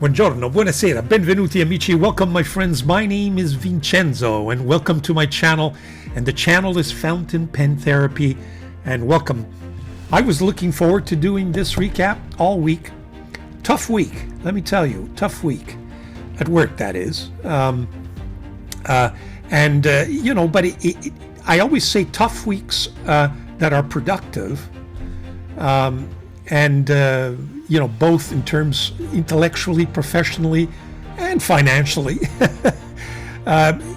Buongiorno, buonasera, benvenuti amici, welcome my friends. My name is Vincenzo and welcome to my channel, and the channel is Fountain Pen Therapy, and welcome. I was looking forward to doing this recap all week. Tough week, let me tell you, tough week at work, that is. But I always say tough weeks that are productive, both in terms intellectually, professionally, and financially.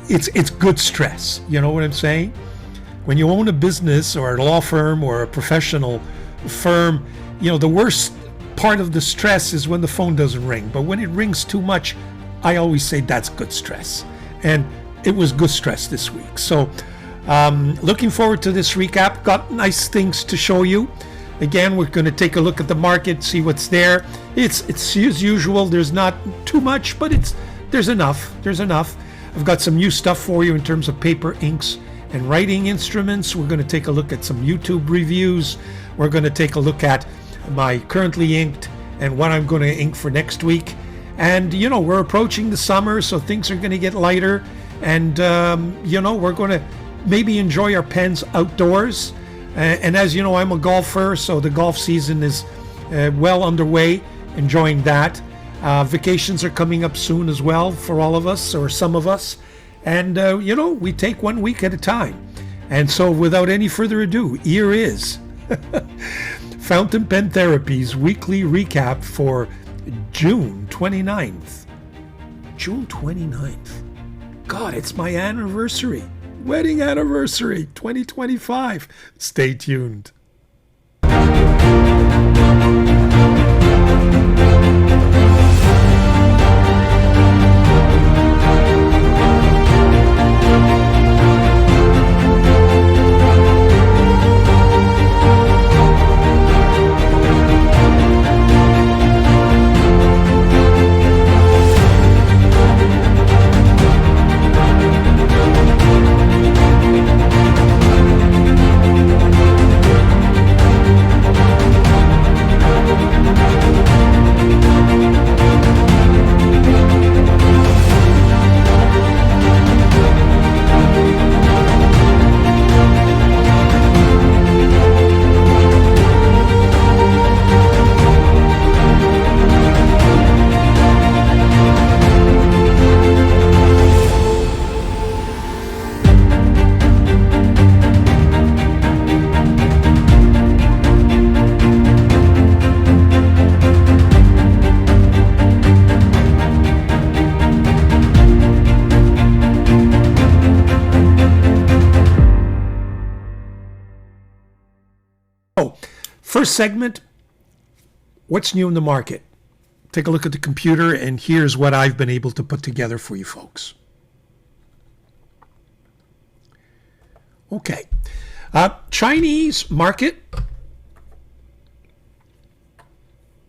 It's good stress. You know what I'm saying? When you own a business or a law firm or a professional firm, the worst part of the stress is when the phone doesn't ring. But when it rings too much, I always say that's good stress. And it was good stress this week. So looking forward to this recap. Got nice things to show you. Again, we're going to take a look at the market, see what's there. It's as usual. There's not too much, but there's enough. There's enough. I've got some new stuff for you in terms of paper, inks, and writing instruments. We're going to take a look at some YouTube reviews. We're going to take a look at my currently inked and what I'm going to ink for next week. And, we're approaching the summer, so things are going to get lighter. And, we're going to maybe enjoy our pens outdoors. And as you know, I'm a golfer, so the golf season is well underway, enjoying that. Vacations are coming up soon as well for all of us, or some of us. And, we take 1 week at a time. And so without any further ado, here is Fountain Pen Therapy's weekly recap for June 29th. June 29th. God, it's my anniversary. Wedding anniversary 2025. Stay tuned. First segment, what's new in the market? Take a look at the computer, and here's what I've been able to put together for you folks. Okay, Chinese market.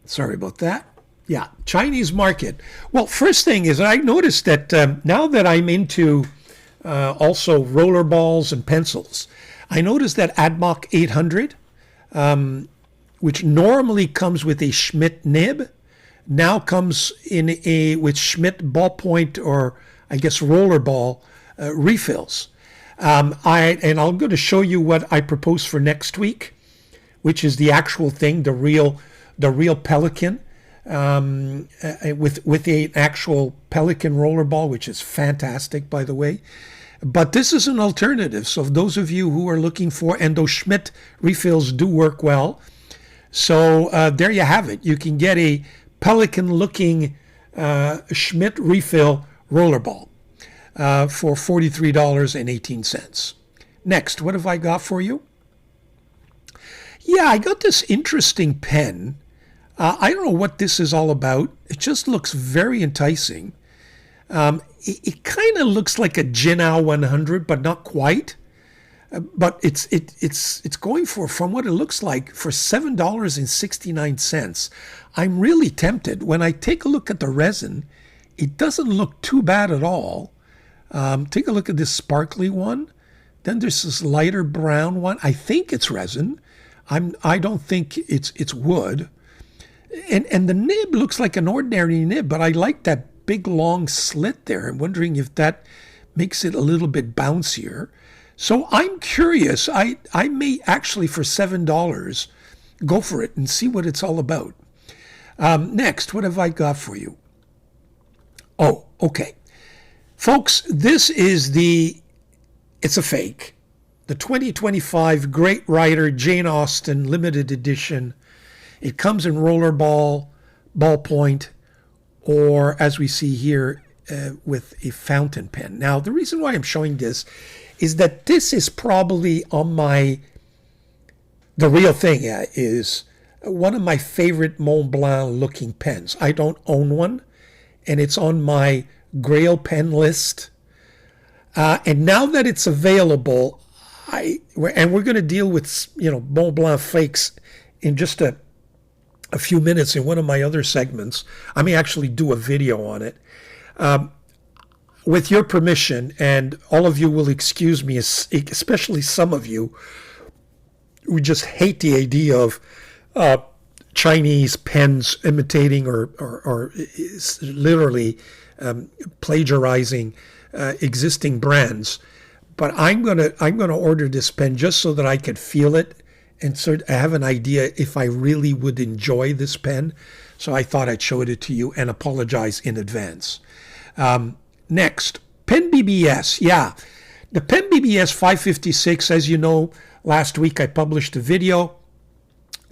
Sorry about that. Yeah, Chinese market. Well, first thing is I noticed that now that I'm into also roller balls and pencils, I noticed that ADMOC 800, which normally comes with a Schmidt nib, now comes with Schmidt ballpoint, or I guess rollerball refills. I'm going to show you what I propose for next week, which is the actual thing, the real Pelican, with an actual Pelican rollerball, which is fantastic, by the way. But this is an alternative. So those of you who are looking for, and those Schmidt refills do work well. So there you have it. You can get a Pelican-looking Schmidt refill rollerball for $43.18. Next, what have I got for you? Yeah, I got this interesting pen. I don't know what this is all about. It just looks very enticing. It kind of looks like a Jinao 100, but not quite. But it's going for, from what it looks like, for $7.69. I'm really tempted. When I take a look at the resin, it doesn't look too bad at all. Take a look at this sparkly one. Then there's this lighter brown one. I think it's resin. I don't think it's wood. And the nib looks like an ordinary nib, but I like that big long slit there. I'm wondering if that makes it a little bit bouncier. So I'm curious. I may actually, for $7, go for it and see what it's all about. Next, what have I got for you? Oh, okay. Folks, this is it's a fake. The 2025 Great Writer Jane Austen limited edition. It comes in rollerball, ballpoint, or as we see here, with a fountain pen. Now, the reason why I'm showing this is that this is probably on the real thing is one of my favorite Mont Blanc looking pens. I don't own one, and it's on my Grail pen list. And now that it's available, we're going to deal with Mont Blanc fakes in just a few minutes in one of my other segments. I may actually do a video on it. With your permission, and all of you will excuse me, especially some of you who just hate the idea of Chinese pens imitating or literally plagiarizing existing brands. But I'm gonna order this pen just so that I could feel it and sort of have an idea if I really would enjoy this pen. So I thought I'd show it to you and apologize in advance. Next, Pen BBS. Yeah, the Pen BBS 556, as you know, last week I published a video.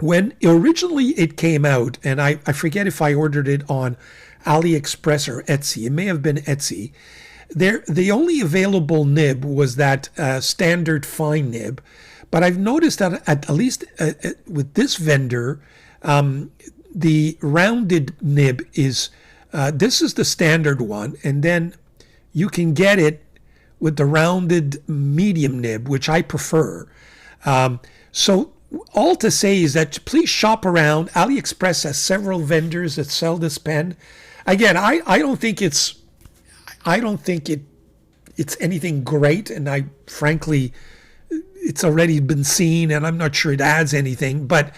When originally it came out, and I forget if I ordered it on AliExpress or Etsy. It may have been Etsy. The only available nib was that standard fine nib. But I've noticed that at least with this vendor, the rounded nib is, this is the standard one, and then you can get it with the rounded medium nib, which I prefer. So all to say is that please shop around. AliExpress has several vendors that sell this pen. Again, I don't think it's anything great, and I frankly, it's already been seen, and I'm not sure it adds anything. But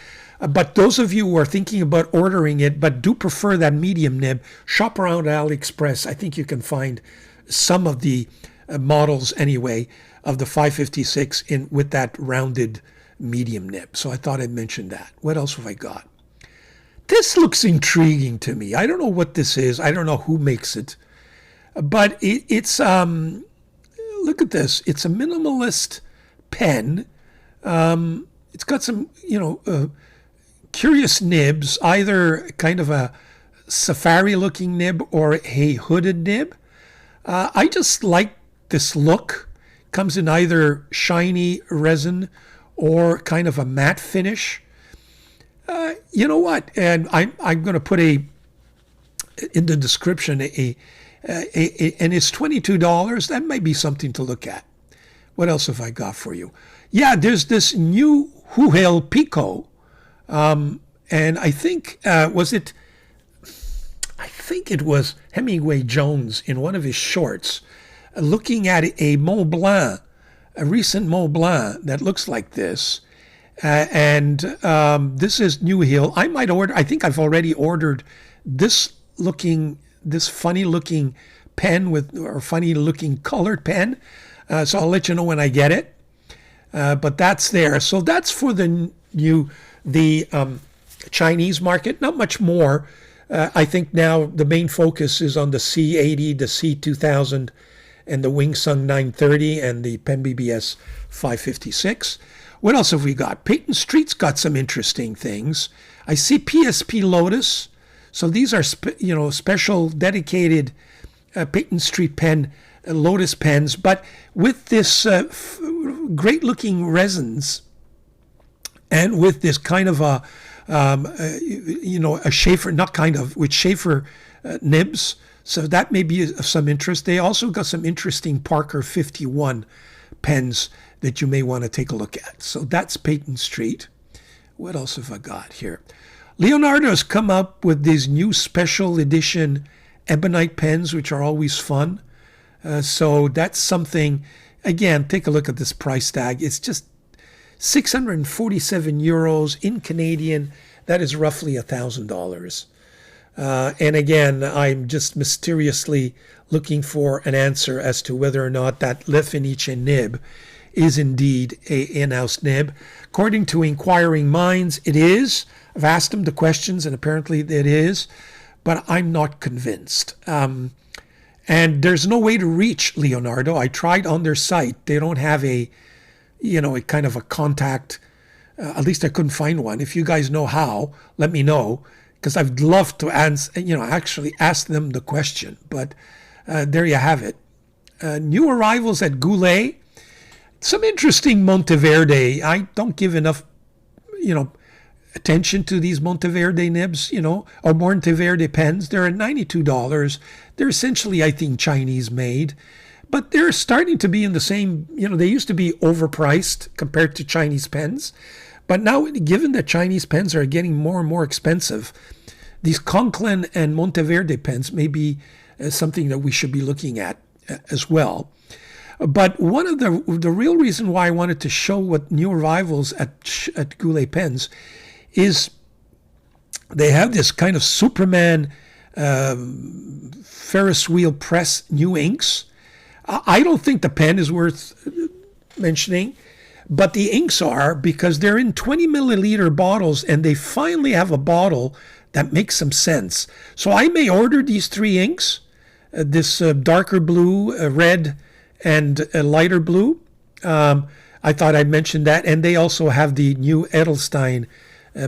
those of you who are thinking about ordering it, but do prefer that medium nib, shop around AliExpress. I think you can find some of the models anyway of the 556 with that rounded medium nib. So I thought I'd mention that. What else have I got? This looks intriguing to me. I don't know what this is. I don't know who makes it, but it's look at this. It's a minimalist pen. It's got some curious nibs, either kind of a safari looking nib or a hooded nib. I just like this look. Comes in either shiny resin or kind of a matte finish. You know what? And I'm going to put in the description and it's $22. That might be something to look at. What else have I got for you? Yeah, there's this new Huhel Pico, and I think I think it was Hemingway Jones in one of his shorts, looking at a Mont Blanc, a recent Mont Blanc that looks like this. And this is New Hill. I might order, I think I've already ordered this funny looking pen or funny looking colored pen. So I'll let you know when I get it. But that's there. So that's for the Chinese market. Not much more. I think now the main focus is on the C80, the C2000, and the Wing Sung 930 and the Pen BBS 556. What else have we got? Peyton Street's got some interesting things. I see PSP Lotus. So these are special dedicated Peyton Street pen, Lotus pens, but with this great looking resins and with this kind of a Schaefer, not kind of, with Schaefer nibs. So that may be of some interest. They also got some interesting Parker 51 pens that you may want to take a look at. So that's Peyton Street. What else have I got here? Leonardo has come up with these new special edition ebonite pens, which are always fun. So that's something. Again, take a look at this price tag. It's just 647 euros in Canadian. that is roughly $1,000. And again, I'm just mysteriously looking for an answer as to whether or not that Vincenzo nib is indeed a in-house nib. According to inquiring minds, it is. I've asked them the questions, and apparently it is, but I'm not convinced. And there's no way to reach Leonardo. I tried on their site. They don't have a kind of a contact. At least I couldn't find one. If you guys know how, let me know, because I'd love to actually ask them the question. But there you have it. New arrivals at Goulet. Some interesting Monteverde. I don't give enough, attention to these Monteverde nibs, or Monteverde pens. They're at $92. They're essentially, I think, Chinese made. But they're starting to be in the same, they used to be overpriced compared to Chinese pens. But now, given that Chinese pens are getting more and more expensive, these Conklin and Monteverde pens may be something that we should be looking at as well. But one of the real reason why I wanted to show what new arrivals at Goulet pens is they have this kind of Superman Ferris wheel press new inks. I don't think the pen is worth mentioning, but the inks are, because they're in 20 milliliter bottles, and they finally have a bottle that makes some sense. So I may order these 3 inks, this darker blue, red, and lighter blue. I thought I'd mention that. And they also have the new Edelstein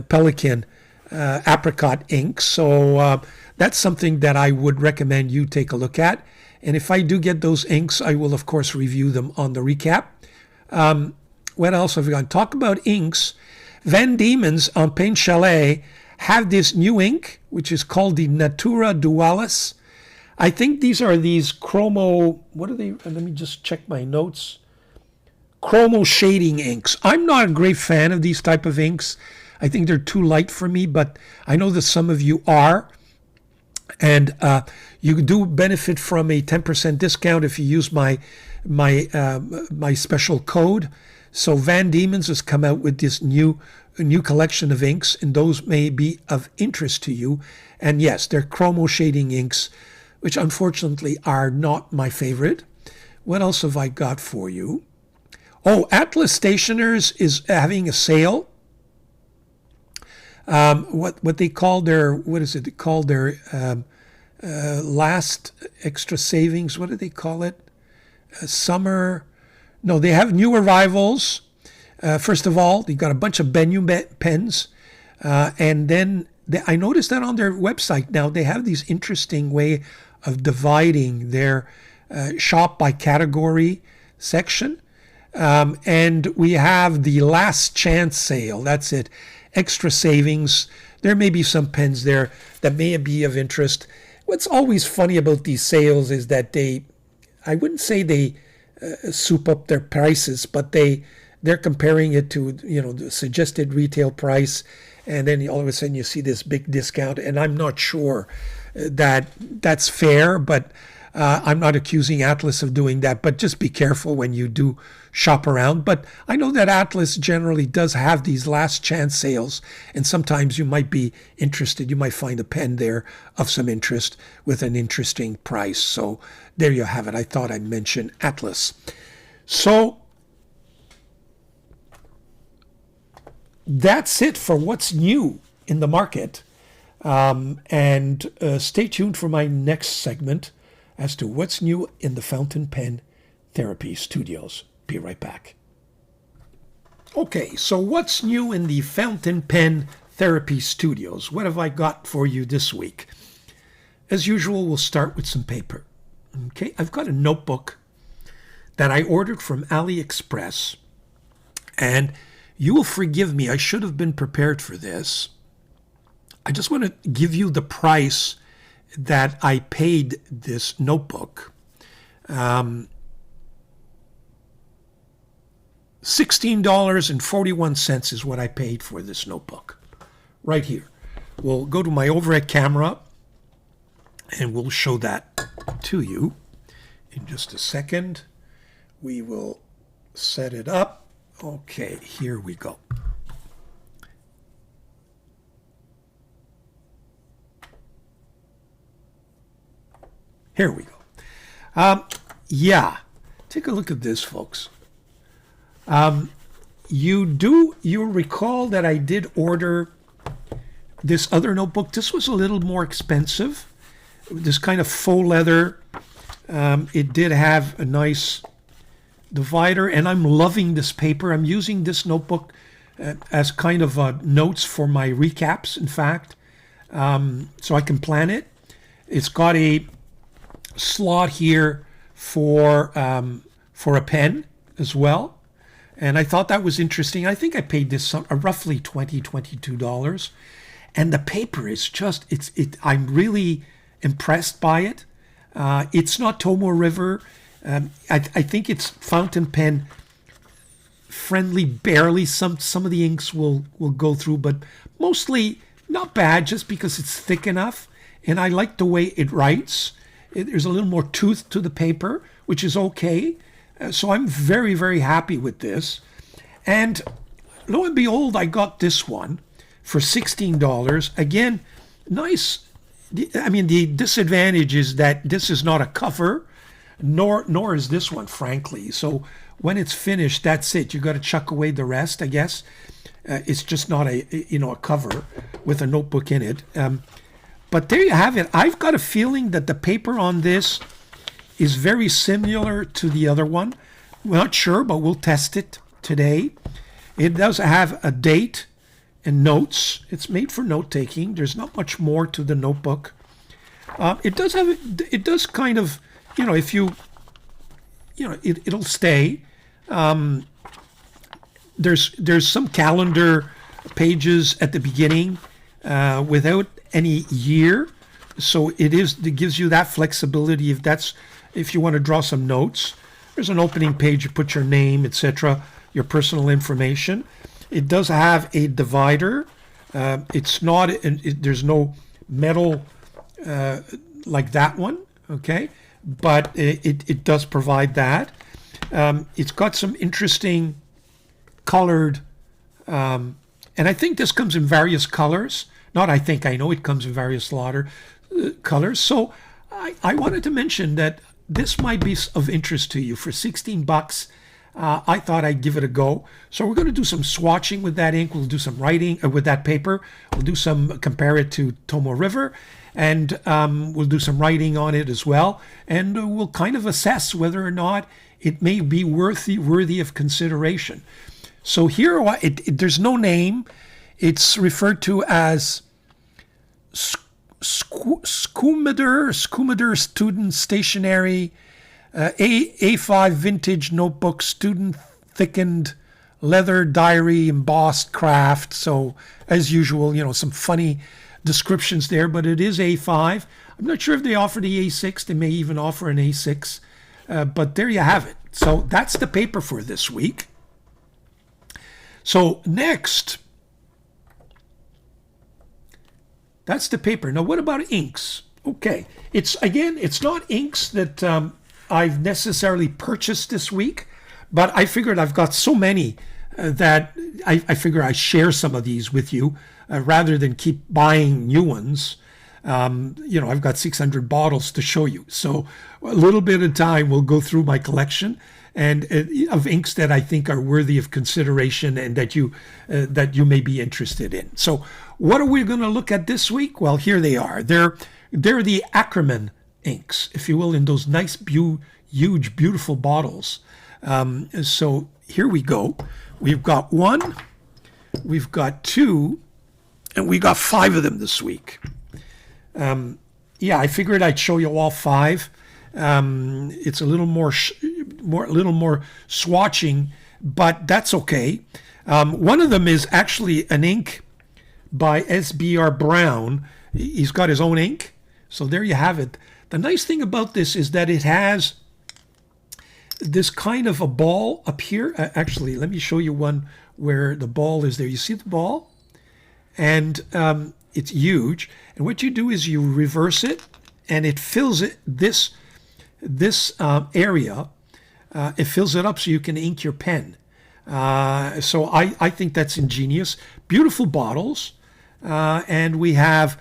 Pelican apricot ink. So that's something that I would recommend you take a look at. And if I do get those inks, I will, of course, review them on the recap. What else have we got? Talk about inks. Van Dieman's on Paint Chalet have this new ink, which is called the Natura Dualis. I think these are these chromo, what are they? Let me just check my notes. Chromo shading inks. I'm not a great fan of these type of inks. I think they're too light for me, but I know that some of you are. And you do benefit from a 10% discount if you use my special code. So Van Dieman's has come out with this new collection of inks, and those may be of interest to you. And yes, they're chromo shading inks, which unfortunately are not my favorite. What else have I got for you? Oh, Atlas Stationers is having a sale. What they call their, what is it? They call their last extra savings. What do they call it? Summer. No, they have new arrivals. First of all, they got a bunch of Benu pens. And then I noticed that on their website now, they have these interesting way of dividing their shop by category section. And we have the last chance sale. That's it. Extra savings. There may be some pens there that may be of interest. What's always funny about these sales is that I wouldn't say they soup up their prices, but they're comparing it to the suggested retail price, and then all of a sudden you see this big discount. And I'm not sure that that's fair, but I'm not accusing Atlas of doing that. But just be careful when you do shop around. But I know that Atlas generally does have these last chance sales, and sometimes you might be interested. You might find a pen there of some interest with an interesting price. So there you have it. I thought I'd mention Atlas. So that's it for what's new in the market. And stay tuned for my next segment as to what's new in the Fountain Pen Therapy Studios. Be right back. Okay, so what's new in the Fountain Pen Therapy Studios? What have I got for you this week? As usual, we'll start with some paper. Okay, I've got a notebook that I ordered from AliExpress, and you will forgive me, I should have been prepared for this. I just want to give you the price that I paid this notebook. $16.41 is what I paid for this notebook. Right here. We'll go to my overhead camera and we'll show that to you in just a second. We will set it up. Okay, here we go. Here we go. Yeah, take a look at this, folks. You recall that I did order this other notebook. This was a little more expensive. This kind of faux leather. It did have a nice divider, and I'm loving this paper. I'm using this notebook as kind of notes for my recaps, in fact, so I can plan it. It's got a slot here for a pen as well, and I thought that was interesting. I think I paid this roughly $22, and the paper is just I'm really impressed by it. It's not Tomoe River. I think it's fountain pen friendly, barely. Some of the inks will go through, but mostly not bad, just because it's thick enough. And I like the way it writes. There's a little more tooth to the paper, which is okay. So I'm very, very happy with this. And lo and behold, I got this one for $16. Again, nice. I mean, the disadvantage is that this is not a cover, nor is this one, frankly. So when it's finished, that's it. You got to chuck away the rest, I guess. It's just not a cover with a notebook in it. But there you have it. I've got a feeling that the paper on this is very similar to the other one. We're not sure, but we'll test it today. It does have a date and notes. It's made for note taking. There's not much more to the notebook. It does kind of, if it'll stay. There's some calendar pages at the beginning without any year, so it gives you that flexibility if you want to draw some notes. There's an opening page. You put your name, etc., your personal information. It does have a divider. It's not. There's no metal like that one. Okay, but it does provide that. It's got some interesting colored, and I think this comes in various colors. Not I think, I know it comes in various colors. So I wanted to mention that this might be of interest to you. For $16, I thought I'd give it a go. So we're going to do some swatching with that ink. We'll do some writing with that paper. We'll do compare it to Tomoe River, and we'll do some writing on it as well. And we'll kind of assess whether or not it may be worthy of consideration. So here, there's no name. It's referred to as Scumader Student Stationery A5 Vintage Notebook Student Thickened Leather Diary Embossed Craft. So as usual, some funny descriptions there, but it is A5. I'm not sure if they offer the A6. They may even offer an A6, but there you have it. So that's the paper for this week. So next, that's the paper. Now, what about inks? Okay, it's not inks that I've necessarily purchased this week, but I figured I've got so many that I figure I share some of these with you rather than keep buying new ones. I've got 600 bottles to show you. So a little bit of time, we'll go through my collection and of inks that I think are worthy of consideration and that you may be interested in. So what are we going to look at this week? Well, here they are. They're the Ackerman inks, if you will, in those nice, huge, beautiful bottles. So here we go. We've got one, we've got two, and we got 5 of them this week. I figured I'd show you all 5. It's a little more swatching, but that's okay. One of them is actually an ink by SBR Brown. He's got his own ink. So there you have it. The nice thing about this is that it has this kind of a ball up here. Actually, let me show you one where the ball is there. You see the ball? And it's huge. And what you do is you reverse it, and it fills it, this area. It fills it up so you can ink your pen. So I think that's ingenious. Beautiful bottles. And we have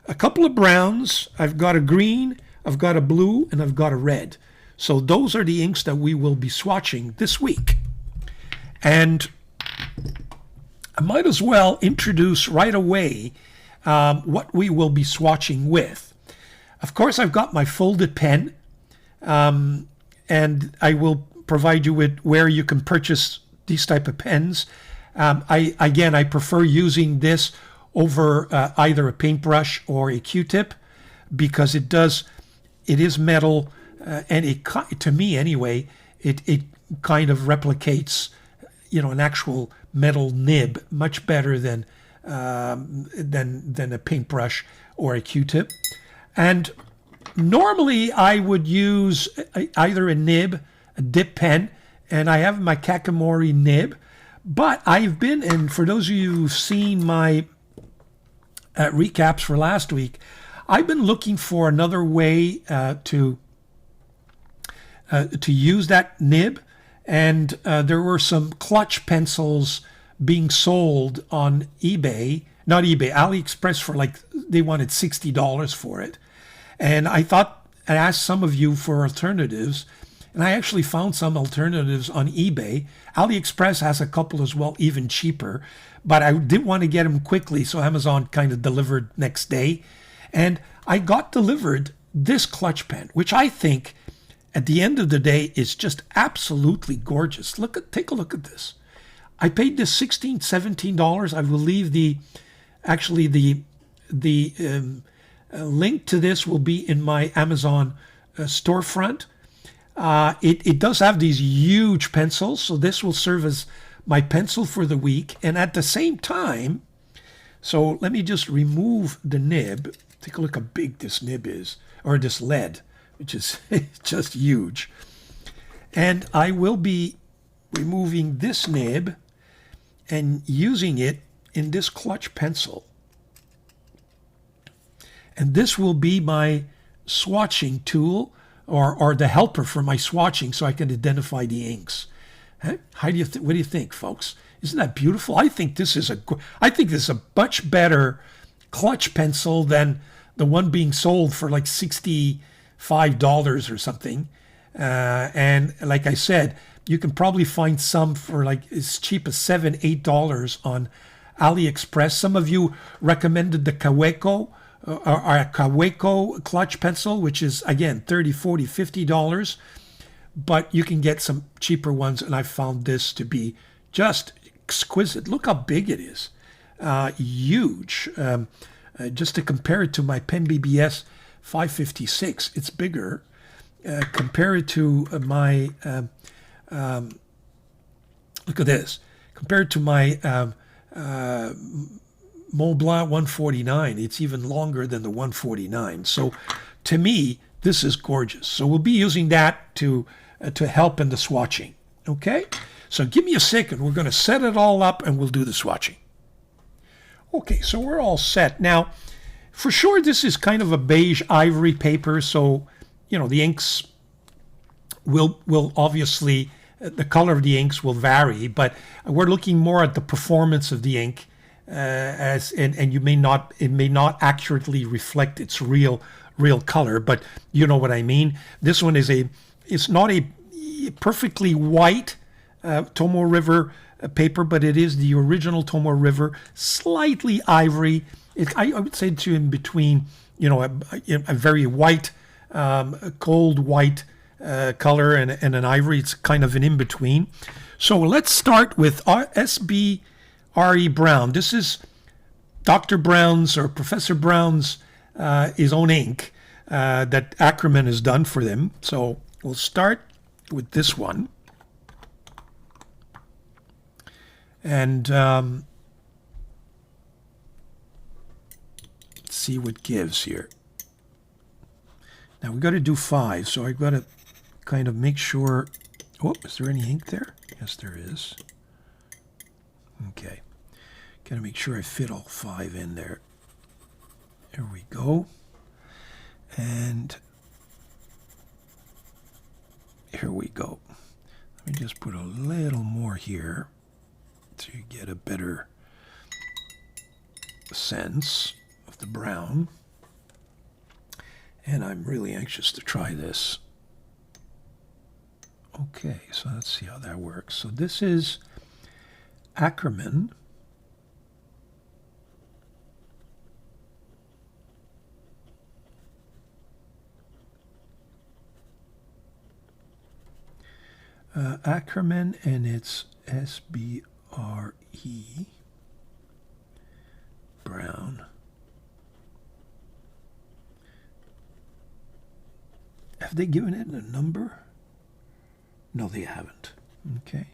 a couple of browns. I've got a green, I've got a blue, and I've got a red. So those are the inks that we will be swatching this week. And I might as well introduce right away what we will be swatching with. Of course, I've got my folded pen, and I will provide you with where you can purchase these type of pens. I prefer using this over either a paintbrush or a Q-tip, because it is metal, and to me anyway, it kind of replicates, an actual metal nib much better than a paintbrush or a Q-tip. And normally I would use either a nib, a dip pen, and I have my Kakamori nib. But and for those of you who've seen my recaps for last week, I've been looking for another way to use that nib, and there were some clutch pencils being sold on AliExpress for they wanted $60 for it. And I asked some of you for alternatives, and I actually found some alternatives on eBay. AliExpress has a couple as well, even cheaper, but I didn't want to get them quickly, so Amazon kind of delivered next day. And I got delivered this clutch pen, which I think at the end of the day is just absolutely gorgeous. Take a look at this. I paid this $16, $17. I believe the link to this will be in my Amazon storefront. It does have these huge pencils, so this will serve as my pencil for the week. And at the same time, so let me just remove the nib. Take a look how big this nib is, or this lead, which is just huge. And I will be removing this nib and using it in this clutch pencil. And this will be my swatching tool, or the helper for my swatching, so I can identify the inks. Huh? What do you think, folks? Isn't that beautiful? I think this is a much better clutch pencil than the one being sold for like $65 or something. And like I said, you can probably find some for like as cheap as $7, $8 on AliExpress. Some of you recommended the Kaweco clutch pencil, which is again $30, $40, $50, but you can get some cheaper ones, and I found this to be just exquisite. Look how big it is, huge. Just to compare it to my Pen BBS 556, it's bigger. Compare it to my look at this. Compared to my Mont Blanc 149, it's even longer than the 149. So to me, this is gorgeous. So we'll be using that to help in the swatching. Okay? So give me a second. We're going to set it all up and we'll do the swatching. Okay, so we're all set. Now, for sure, this is kind of a beige ivory paper. So, the inks will obviously, the color of the inks will vary, but we're looking more at the performance of the ink. And it may not accurately reflect its real color, but you know what I mean. This one it's not a perfectly white Tomoe River paper, but it is the original Tomoe River, slightly ivory. I would say to in between, a very white, cold white color and an ivory. It's kind of an in between. So let's start with SB R.E. Brown. This is Dr. Brown's or Professor Brown's his own ink that Ackerman has done for them. So we'll start with this one. And see what gives here. Now we've got to do 5, so I've got to kind of make sure. Oh, is there any ink there? Yes, there is. Okay. Got to make sure I fit all 5 in there. There we go. And here we go. Let me just put a little more here so you get a better sense of the brown. And I'm really anxious to try this. Okay, so let's see how that works. So this is Ackerman. Ackerman, and it's SBRE Brown. Have they given it a number? No, they haven't. Okay.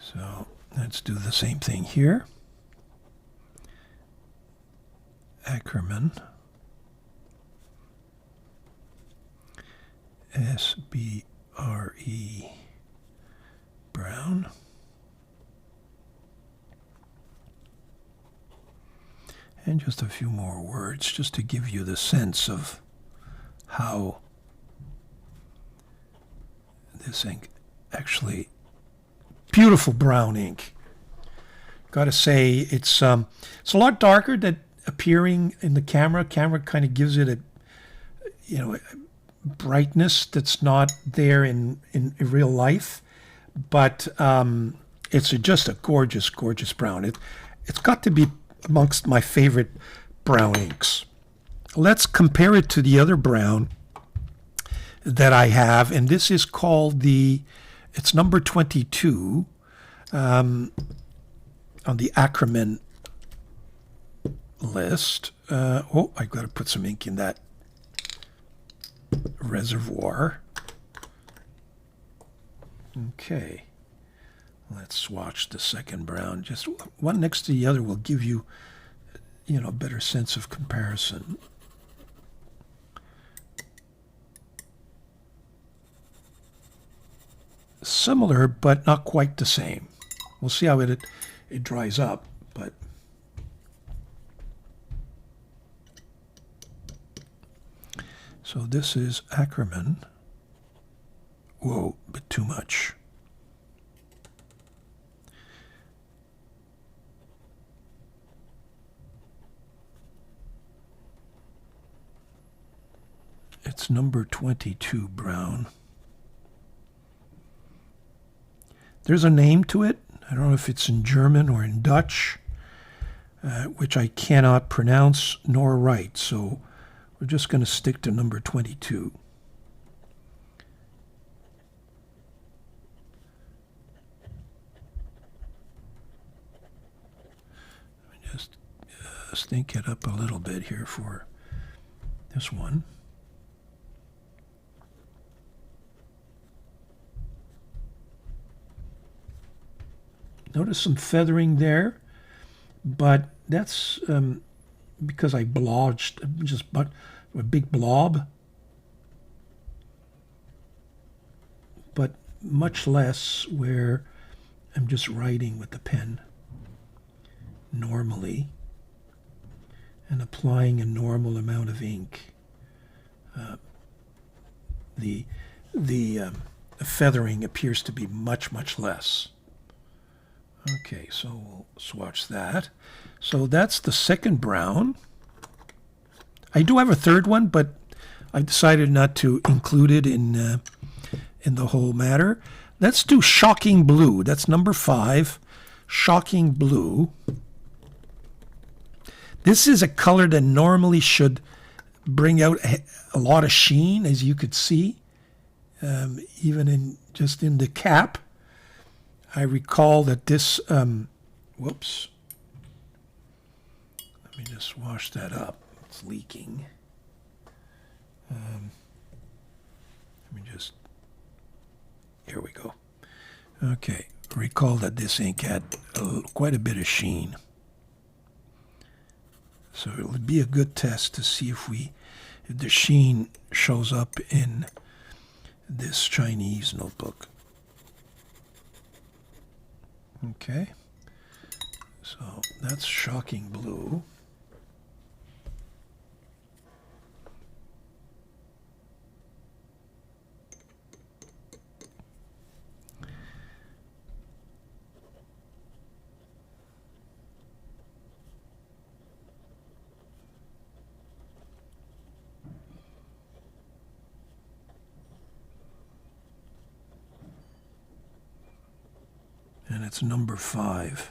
So let's do the same thing here. Ackerman, SBRE Brown. And just a few more words just to give you the sense of how this ink actually, beautiful brown ink. Got to say, it's a lot darker than appearing in the camera. Camera kind of gives it a, a brightness that's not there in real life. But it's just a gorgeous, gorgeous brown. It's got to be amongst my favorite brown inks. Let's compare it to the other brown that I have, and this is called it's number 22 on the Ackerman list. Oh, I've got to put some ink in that reservoir. Okay, let's swatch the second brown. Just one next to the other will give you, a better sense of comparison. Similar, but not quite the same. We'll see how it dries up, but so this is Ackerman. Whoa, but too much. It's number 22 brown. There's a name to it. I don't know if it's in German or in Dutch, which I cannot pronounce nor write. So we're just going to stick to number 22. Let me just stink it up a little bit here for this one. Notice some feathering there, but that's because I blotched just a big blob, but much less where I'm just writing with the pen normally and applying a normal amount of ink. The feathering appears to be much, much less. Okay, so we'll swatch that. So that's the second brown. I do have a third one, but I decided not to include it in the whole matter. Let's do Shocking Blue. That's number 5, Shocking Blue. This is a color that normally should bring out a lot of sheen, as you could see, even just in the cap. I recall that this, whoops, let me just wash that up. It's leaking. Let me just, here we go. Okay, recall that this ink had quite a bit of sheen. So it would be a good test to see if the sheen shows up in this Chinese notebook. Okay, so that's Shocking Blue. and it's number 5.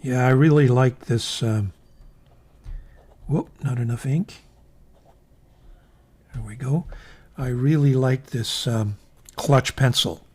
Yeah, I really like this. Whoop, not enough ink. There we go. I really like this clutch pencil.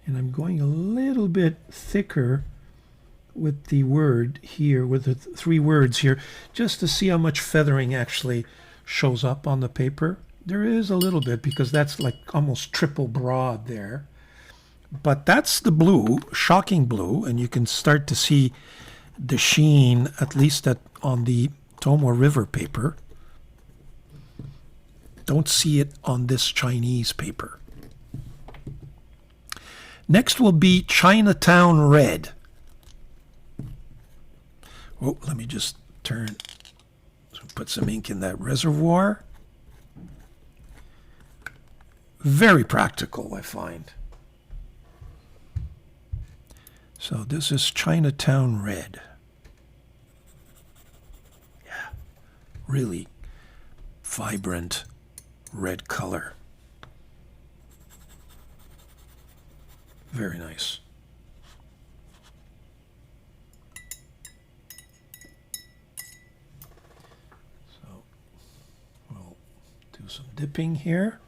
And I'm going a little bit thicker with the word here, with the 3 words here, just to see how much feathering actually shows up on the paper. There is a little bit, because that's like almost triple broad there. But that's the blue, shocking blue, and you can start to see the sheen, at least on the Tomoe River paper. Don't see it on this Chinese paper. Next will be Chinatown Red. Oh, let me just turn, put some ink in that reservoir. Very practical, I find. So this is Chinatown Red. Yeah, really vibrant red color. Very nice. So we'll do some dipping here.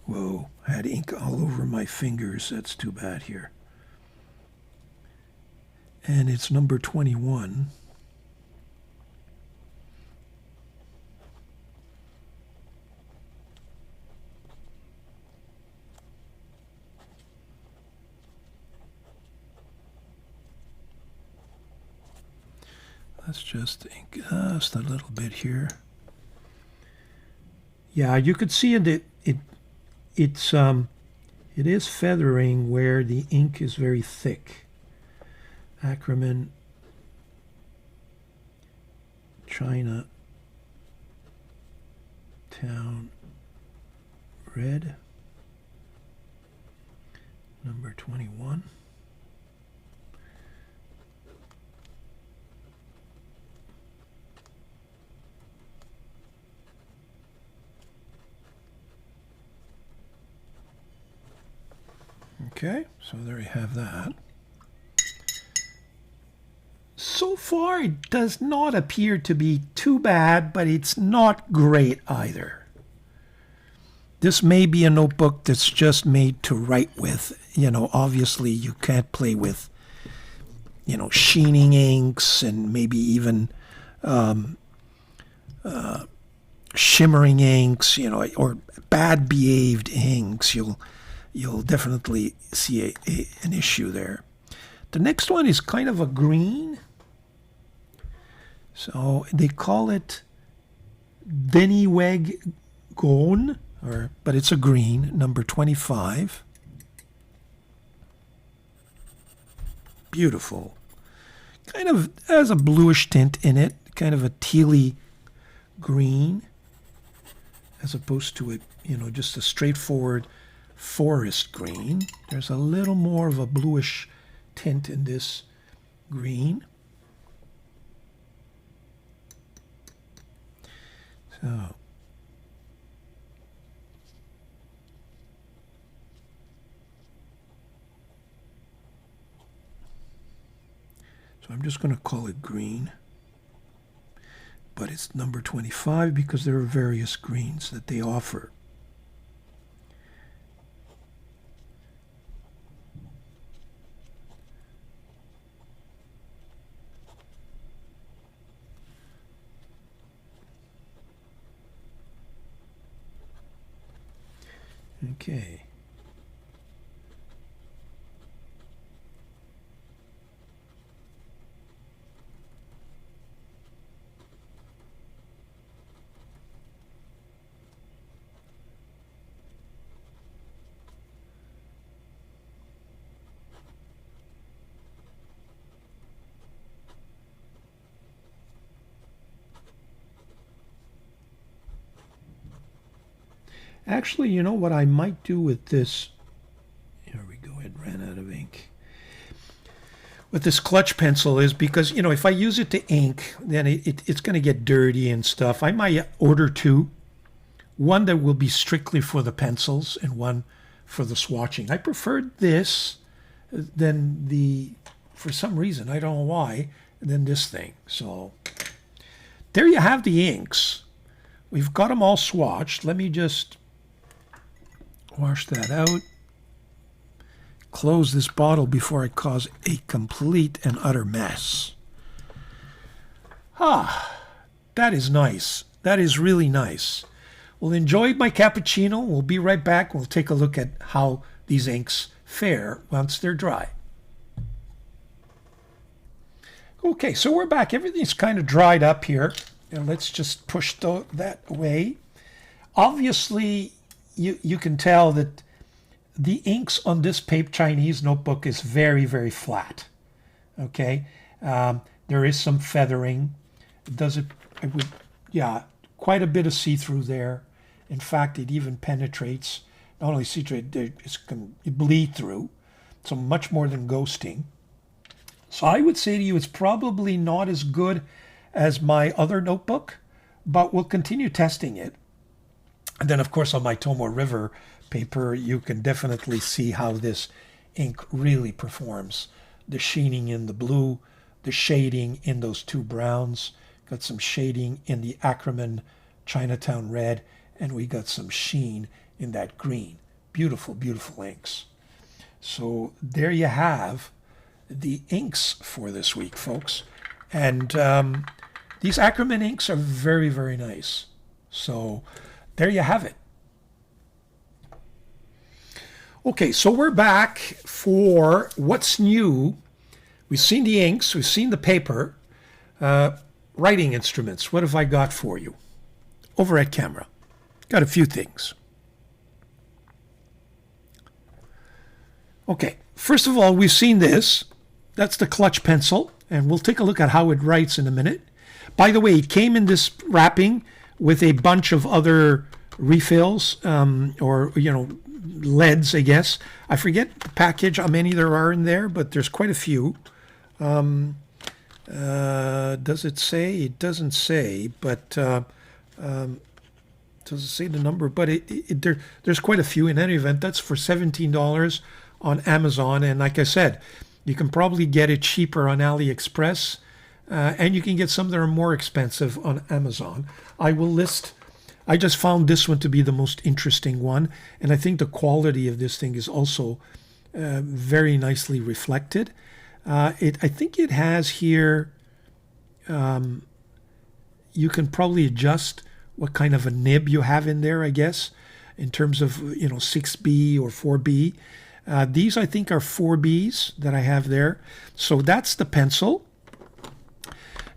Whoa, I had ink all over my fingers. That's too bad here. And it's number 21. Let's just ink just a little bit here. Yeah, you could see it is feathering where the ink is very thick. Ackerman, China Town Red, number 21. Okay, so there you have that. So far, it does not appear to be too bad, but it's not great either. This may be a notebook that's just made to write with. You know, obviously you can't play with, you know, sheening inks and maybe even shimmering inks, you know, or bad behaved inks. You'll definitely see an issue there. The next one is kind of a green. So they call it Beniweg Gone, but it's a green, number 25. Beautiful. Kind of has a bluish tint in it, kind of a tealy green, as opposed to just a straightforward forest green. There's a little more of a bluish tint in this green. So I'm just going to call it green, but it's number 25 because there are various greens that they offer. Okay. Actually, you know what I might do with this? Here we go, it ran out of ink. With this clutch pencil is because, you know, if I use it to ink, then it's going to get dirty and stuff. I might order two. One that will be strictly for the pencils and one for the swatching. I preferred this than for some reason, I don't know why, than this thing. So there you have the inks. We've got them all swatched. Let me just wash that out. Close this bottle before I cause a complete and utter mess. That is nice. That is really nice. Well, enjoy my cappuccino. We'll be right back. We'll take a look at how these inks fare once they're dry. Okay, so we're back. Everything's kind of dried up here. And let's just push that away. Obviously, you can tell that the inks on this Chinese notebook is very, very flat. Okay, there is some feathering. Quite a bit of see-through there. In fact, it even penetrates. Not only see-through, it can bleed through. So much more than ghosting. So I would say to you, it's probably not as good as my other notebook, but we'll continue testing it. And then, of course, on my Tomo River paper, you can definitely see how this ink really performs. The sheening in the blue, the shading in those two browns, got some shading in the Ackerman Chinatown red, and we got some sheen in that green. Beautiful, beautiful inks. So there you have the inks for this week, folks. And these Ackerman inks are very, very nice. So there you have it. Okay, so we're back for what's new. We've seen the inks, we've seen the paper. Writing instruments, what have I got for you? Over at camera. Got a few things. Okay, first of all, we've seen this. That's the clutch pencil, and we'll take a look at how it writes in a minute. By the way, it came in this wrapping with a bunch of other refills, or, you know, leads, I guess. I forget the package, how many there are in there, but there's quite a few. Does it say? It doesn't say, but does it say the number? But there's quite a few. In any event, that's for $17 on Amazon, and like I said, you can probably get it cheaper on AliExpress, and you can get some that are more expensive on Amazon. I just found this one to be the most interesting one, and I think the quality of this thing is also very nicely reflected. I think it has here, you can probably adjust what kind of a nib you have in there, I guess, in terms of, 6B or 4B. These, I think, are 4Bs that I have there. So that's the pencil.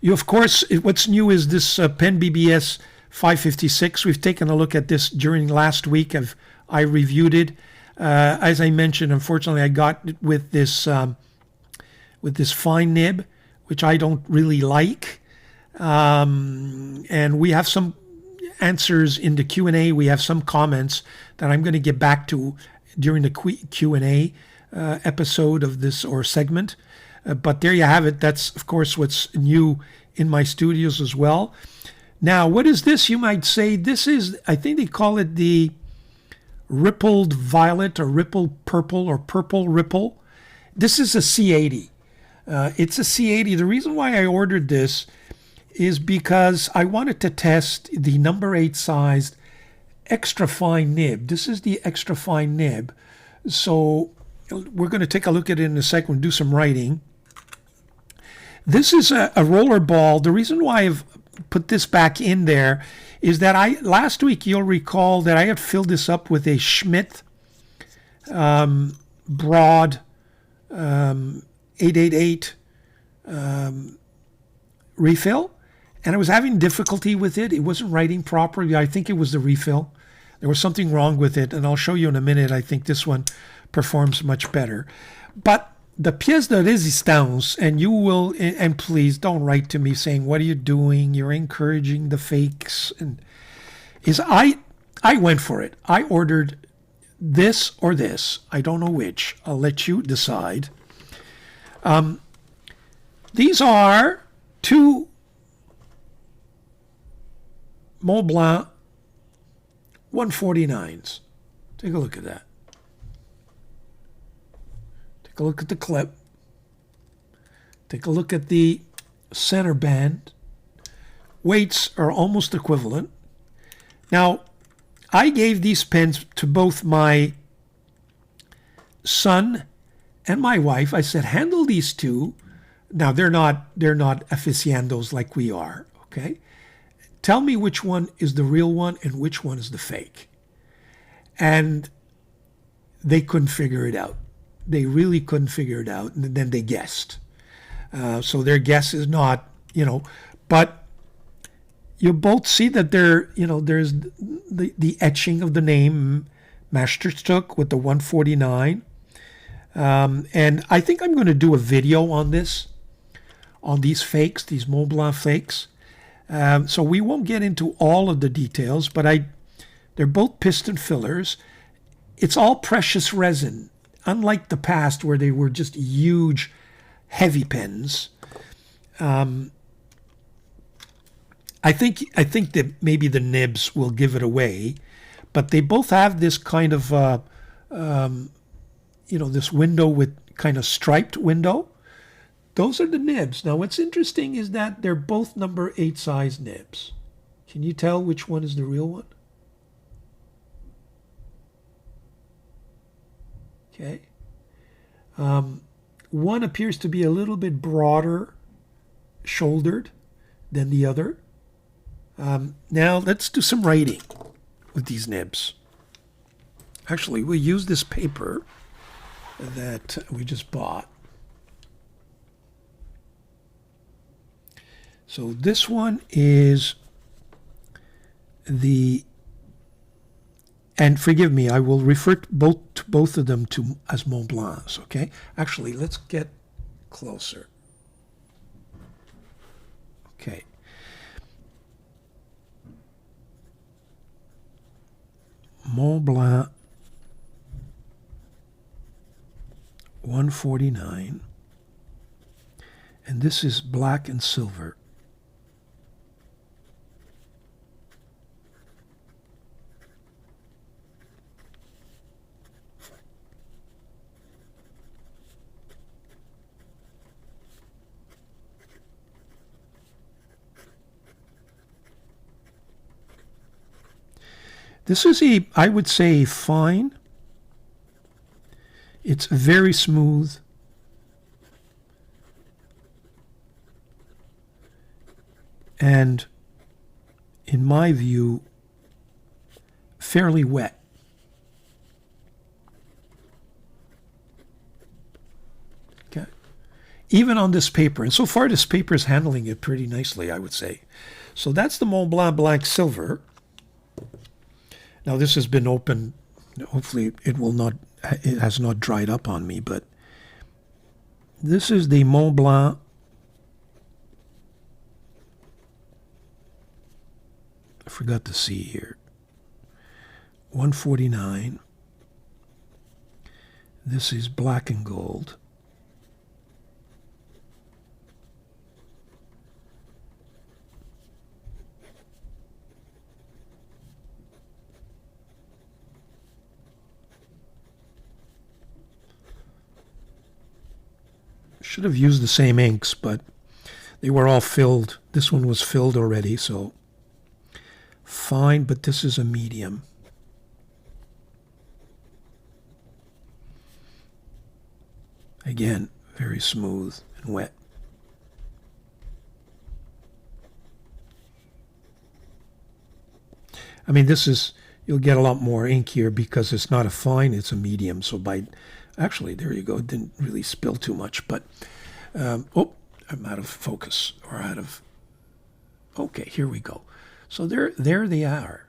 Of course, what's new is this Pen BBS 556. We've taken a look at this during last week. I reviewed it. As I mentioned, unfortunately, I got it with this fine nib, which I don't really like. And we have some answers in the Q&A. We have some comments that I'm going to get back to during the Q&A episode of this, or segment. But there you have it. That's, of course, what's new in my studios as well. Now, what is this, you might say? This is, I think they call it the rippled violet, or rippled purple, or purple ripple. This is a C80. It's a C80. The reason why I ordered this is because I wanted to test the number 8 sized extra fine nib. This is the extra fine nib. So we're going to take a look at it in a second and do some writing. This is a roller ball. The reason why I've put this back in there is that last week, you'll recall that I had filled this up with a Schmidt broad 888 refill, and I was having difficulty with it. It wasn't writing properly. I think it was the refill. There was something wrong with it, and I'll show you in a minute. I think this one performs much better. But the pièce de résistance, and you will, and please don't write to me saying, what are you doing? You're encouraging the fakes. And I went for it. I ordered this or this. I don't know which. I'll let you decide. These are 2 Mont Blanc 149s. Take a look at that. Take a look at the clip. Take a look at the center band. Weights are almost equivalent. Now, I gave these pens to both my son and my wife. I said, handle these two. Now, they're not aficionados like we are, okay? Tell me which one is the real one and which one is the fake. And they couldn't figure it out. They really couldn't figure it out. And then they guessed. So their guess is not, but you both see that there's the etching of the name Masterstück with the 149. And I think I'm going to do a video on this, on these fakes, these Mont Blanc fakes. So we won't get into all of the details, but they're both piston fillers. It's all precious resin, unlike the past where they were just huge, heavy pens. I think that maybe the nibs will give it away, but they both have this kind of, this window with kind of striped window. Those are the nibs. Now, what's interesting is that they're both number 8 size nibs. Can you tell which one is the real one? Okay. One appears to be a little bit broader shouldered than the other. Now, let's do some writing with these nibs. Actually, we'll use this paper that we just bought. So this one is and forgive me, I will refer to both of them as Mont Blancs, okay? Actually, let's get closer. Okay. Mont Blanc 149, and this is black and silver. This is I would say, fine. It's very smooth. And in my view, fairly wet. Okay. Even on this paper. And so far, this paper is handling it pretty nicely, I would say. So that's the Mont Blanc Black Silver. Now this has been opened. Hopefully it has not dried up on me, but this is the Mont Blanc I forgot the C here. 149. This is black and gold. Should have used the same inks, but they were all filled. This one was filled already, so fine, but this is a medium. Again, very smooth and wet. I mean, this is, you'll get a lot more ink here because it's not a fine, it's a medium. So actually, there you go. It didn't really spill too much, but, I'm out of focus or okay, here we go. So there they are.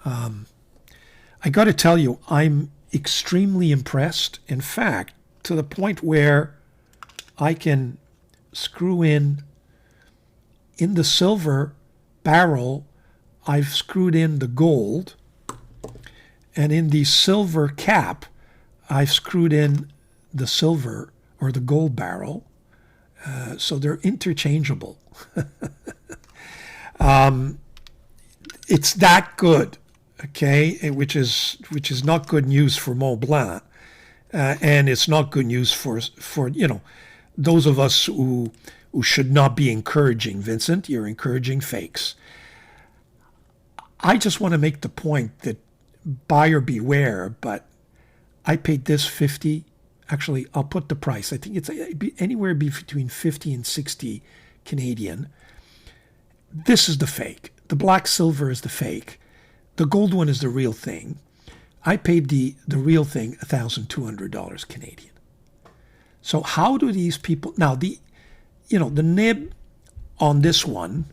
I got to tell you, I'm extremely impressed. In fact, to the point where I can screw in the silver barrel, I've screwed in the gold, and in the silver cap, I've screwed in the silver or the gold barrel. So they're interchangeable. It's that good, okay? Which is not good news for Mont Blanc, and it's not good news for those of us who should not be encouraging. Vincent, you're encouraging fakes. I just want to make the point that buyer beware, but I paid this 50. Actually, I'll put the price. I think it's anywhere between 50 and 60 Canadian. This is the fake. The black silver is the fake. The gold one is the real thing. I paid the real thing $1,200 Canadian. So how do these people now the nib on this one,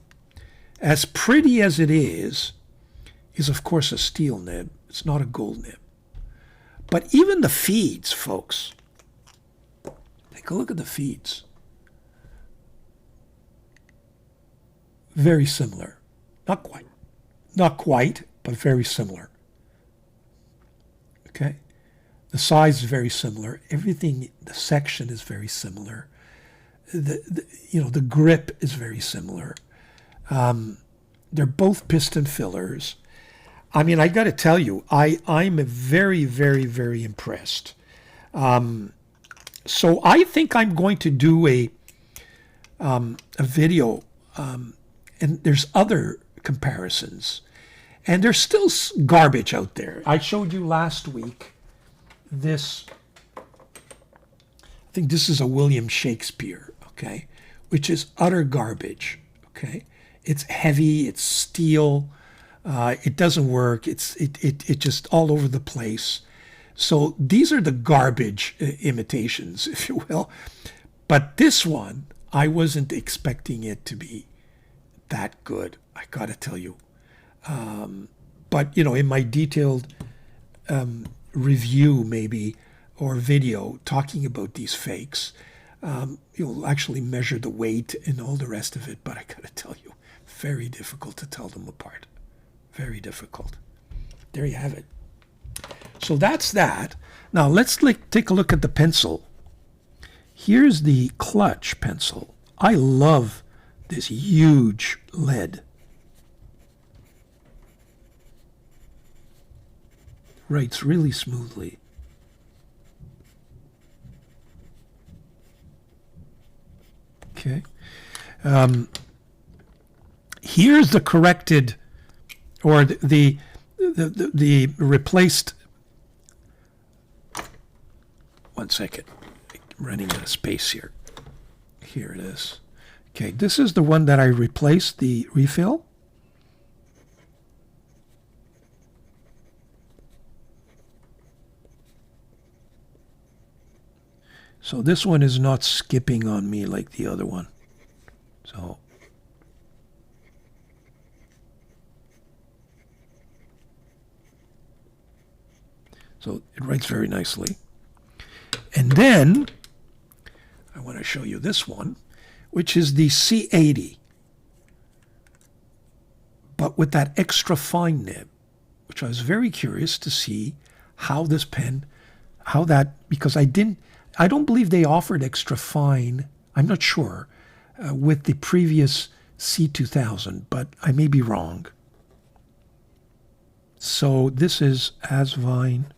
as pretty as it is of course a steel nib. It's not a gold nib. But even the feeds, folks, take a look at the feeds. Very similar. Not quite, but very similar. Okay? The size is very similar. Everything, the section is very similar. The grip is very similar. They're both piston fillers. I mean, I got to tell you, I'm very, very, very impressed. So I think I'm going to do a video, and there's other comparisons, and there's still garbage out there. I showed you last week this. I think this is a William Shakespeare, okay, which is utter garbage, okay. It's heavy, it's steel. It doesn't work. It just all over the place. So these are the garbage imitations, if you will. But this one, I wasn't expecting it to be that good, I got to tell you. But, in my detailed review maybe, or video talking about these fakes, you'll actually measure the weight and all the rest of it. But I got to tell you, very difficult to tell them apart. Very difficult. There you have it. So that's that. Now let's take a look at the pencil. Here's the clutch pencil. I love this huge lead. Writes really smoothly. Okay. Here's the corrected, or the replaced. One second, I'm running out of space here. Here it is. Okay, this is the one that I replaced, the refill. So this one is not skipping on me like the other one. So it writes very nicely. And then I want to show you this one, which is the C80, but with that extra fine nib, which I was very curious to see how this pen, because I don't believe they offered extra fine, I'm not sure, with the previous C2000, but I may be wrong. So this is ASVINE.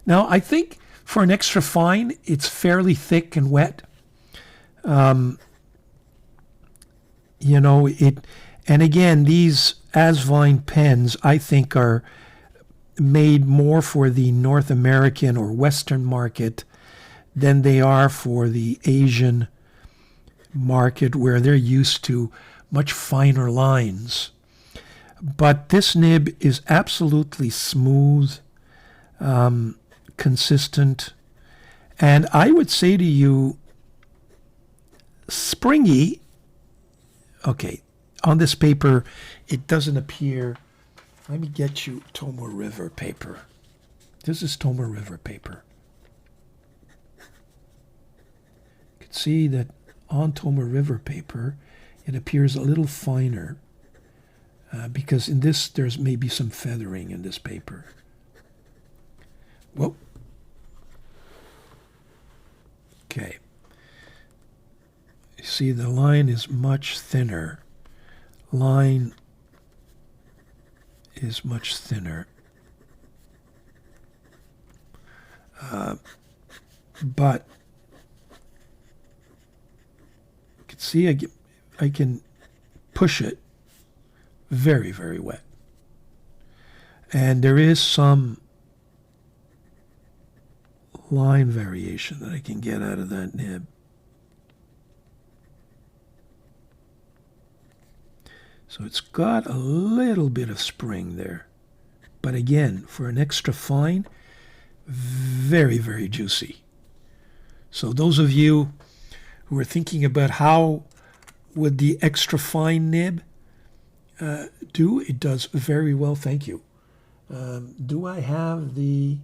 Now, I think for an extra fine, it's fairly thick and wet. And again, these ASVINE pens, I think, are made more for the North American or Western market than they are for the Asian market, where they're used to much finer lines. But this nib is absolutely smooth, consistent, and I would say to you, springy. Okay, on this paper, it doesn't appear. Let me get you Tomoe River paper. This is Tomoe River paper. You can see that on Tomoe River paper, it appears a little finer because in this, there's maybe some feathering in this paper. Whoa. Okay. You see the line is much thinner. Line is much thinner. But you can see I can push it very, very wet. And there is some line variation that I can get out of that nib. So it's got a little bit of spring there. But again, for an extra fine, very, very juicy. So those of you who are thinking about how would the extra fine nib do, it does very well, thank you. Do I have the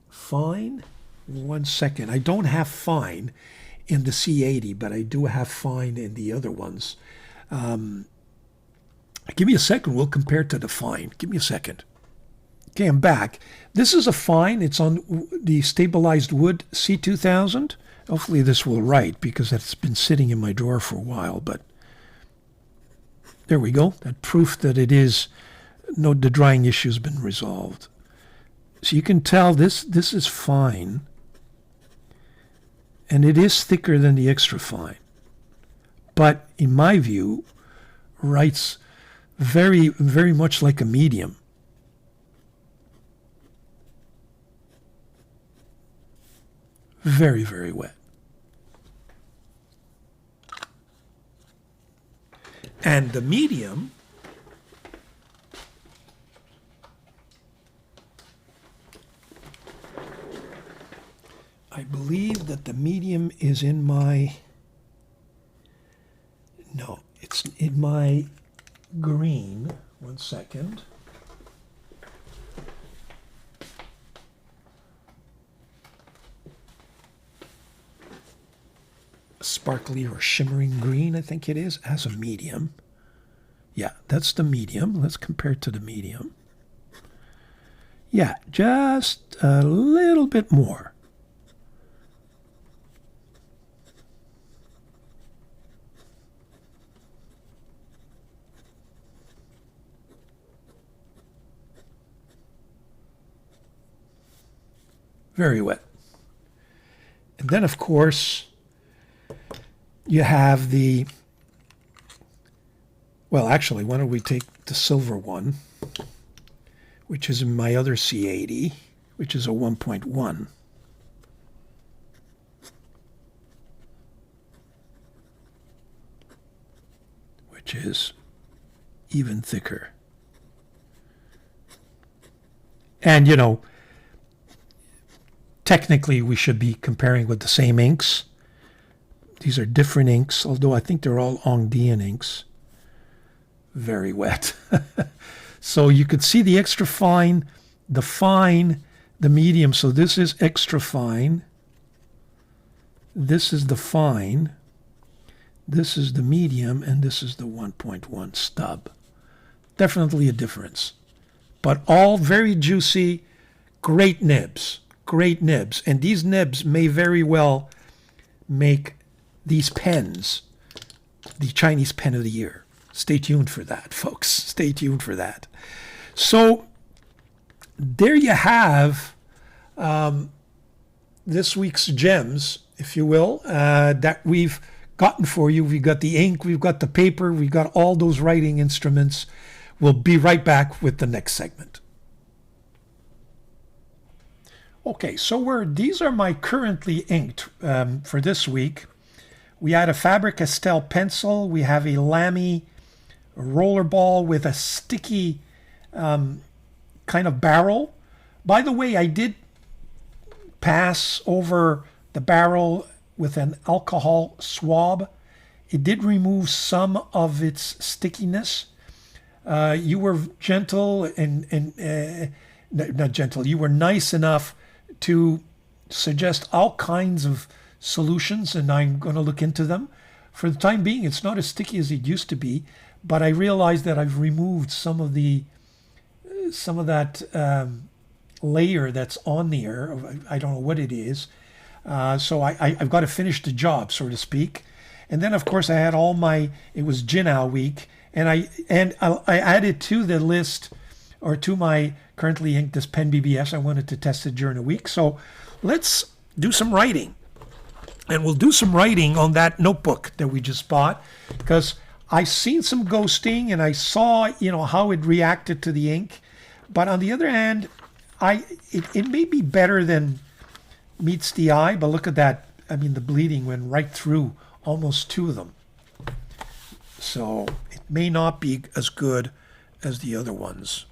fine? 1 second. I don't have fine in the C80, but I do have fine in the other ones. Give me a second. We'll compare to the fine. Give me a second. Okay, I'm back. This is a fine. It's on the stabilized wood C2000. Hopefully this will write because it's been sitting in my drawer for a while, but there we go. That proof that it is, no, the drying issue has been resolved. So you can tell this is fine, and it is thicker than the extra fine. But in my view, writes very, very much like a medium. Very, very wet. And the medium I believe that the medium is in my, no, it's in my green. 1 second. Sparkly or shimmering green, I think it is, as a medium. Yeah, that's the medium. Let's compare it to the medium. Yeah, just a little bit more. Very wet. And then, of course, you have the, well, actually, why don't we take the silver one, which is in my other C80, which is a 1.1. Which is even thicker. And, you know, technically we should be comparing with the same inks. These are different inks, although I think they're all Ongdian inks. Very wet. So you could see the extra fine, the medium. So this is extra fine. This is the fine. This is the medium, and this is the 1.1 stub. Definitely a difference. But all very juicy, great nibs. Great nibs. And these nibs may very well make these pens the Chinese pen of the year. Stay tuned for that, folks. Stay tuned for that. So there you have this week's gems, if you will, that we've gotten for you. We've got the ink, we've got the paper, we've got all those writing instruments. We'll be right back with the next segment. Okay, so these are my currently inked for this week. We had a Faber-Castell pencil. We have a Lamy rollerball with a sticky kind of barrel. By the way, I did pass over the barrel with an alcohol swab. It did remove some of its stickiness. You were gentle and not gentle. You were nice enough to suggest all kinds of solutions, and I'm going to look into them. For the time being, it's not as sticky as it used to be, but I realized that I've removed some of that layer that's on there. I don't know what it is. So I've got to finish the job, so to speak. And then, of course, I had it was Jinhao week, and I added to the list, or to my currently inked, this pen BBS. I wanted to test it during the week. So let's do some writing. And we'll do some writing on that notebook that we just bought, because I seen some ghosting and I saw, how it reacted to the ink. But on the other hand, it may be better than meets the eye, but look at that. I mean, the bleeding went right through almost two of them. So it may not be as good as the other ones.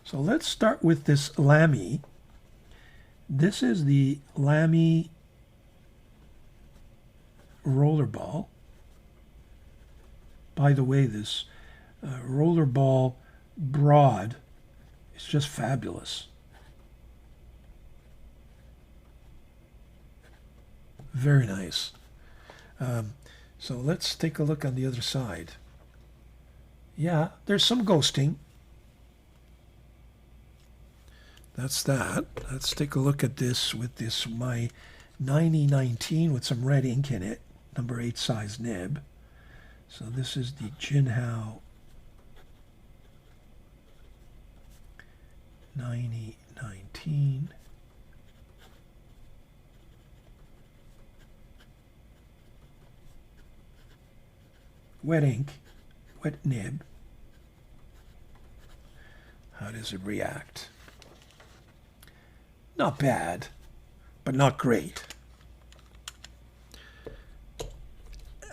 So let's start with this Lamy. This is the Lamy rollerball. By the way, this rollerball broad is just fabulous. Very nice. So let's take a look on the other side. Yeah, there's some ghosting. That's that. Let's take a look at this with my 9019 with some red ink in it, number 8 size nib. So this is the Jinhao 9019. Wet ink, wet nib. How does it react? Not bad, but not great.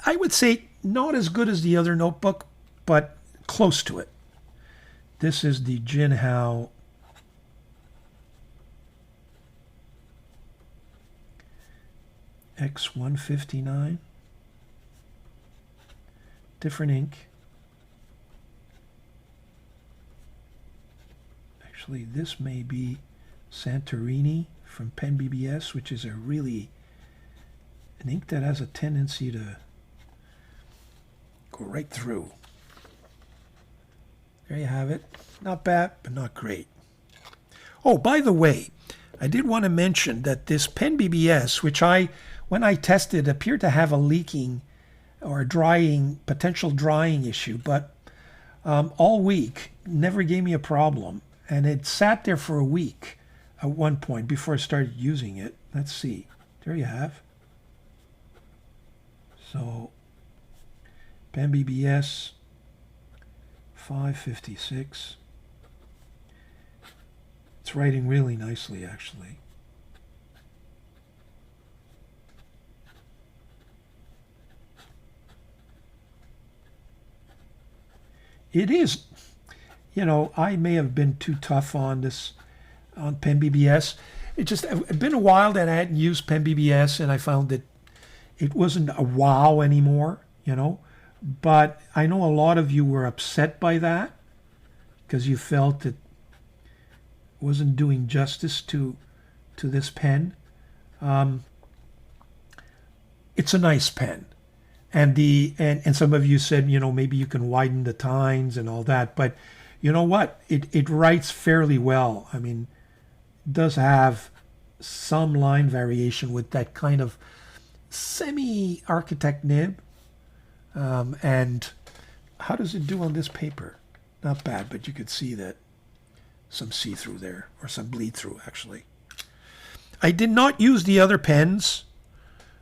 I would say not as good as the other notebook, but close to it. This is the Jinhao X159. Different ink. Actually, this may be Santorini from Pen BBS, which is an ink that has a tendency to go right through. There you have it. Not bad, but not great. Oh, by the way, I did want to mention that this Pen BBS, which when I tested, appeared to have a leaking or a potential drying issue, but all week never gave me a problem. And it sat there for a week at one point before I started using it. Let's see. There you have. So, Pen BBS 556. It's writing really nicely, actually. It is, I may have been too tough on Pen BBS. It's been a while that I hadn't used Pen BBS, and I found that it wasn't a wow anymore, But I know a lot of you were upset by that because you felt it wasn't doing justice to this pen. It's a nice pen. And some of you said, maybe you can widen the tines and all that. But you know what? It writes fairly well. I mean, it does have some line variation with that kind of semi-architect nib. And how does it do on this paper? Not bad, but you could see that some see-through there, or some bleed-through, actually. I did not use the other pens,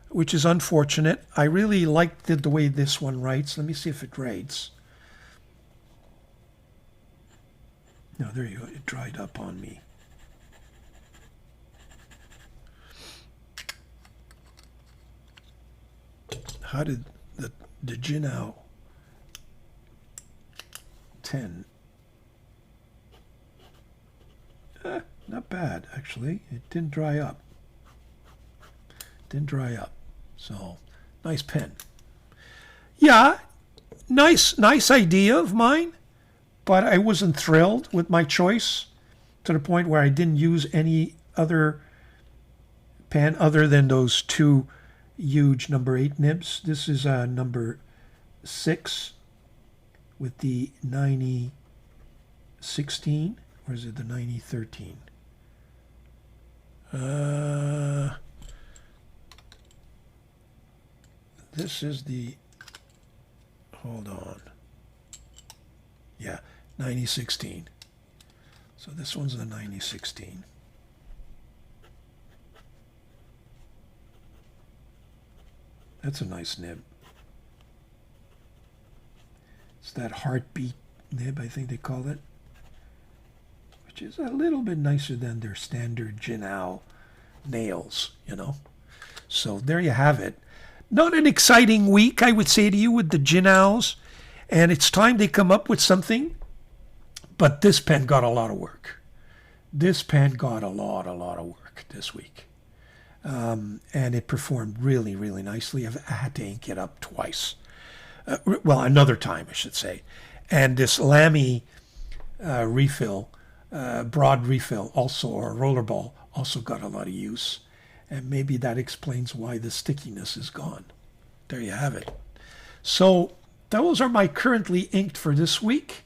which is unfortunate. I really liked the way this one writes. Let me see if it writes. No, there you go. It dried up on me. how did the Jinao 10? Not bad, actually. It didn't dry up. So, nice pen. Yeah, nice idea of mine, but I wasn't thrilled with my choice to the point where I didn't use any other pen other than those two huge number 8 nibs. This is number 6 with the 9016, or is it the 9013? This is the, hold on. Yeah, 9016. So this one's the 9016. That's a nice nib. It's that heartbeat nib, I think they call it, which is a little bit nicer than their standard Jinao nails, you know. So there you have it. Not an exciting week, I would say to you, with the Jinaos, and it's time they come up with something. But this pen got a lot of work. This pen got a lot of work this week. And it performed really, really nicely. I had to ink it up twice. Well, another time, I should say. And this Lamy refill, broad refill, also, or rollerball, also got a lot of use. And maybe that explains why the stickiness is gone. There you have it. So those are my currently inked for this week.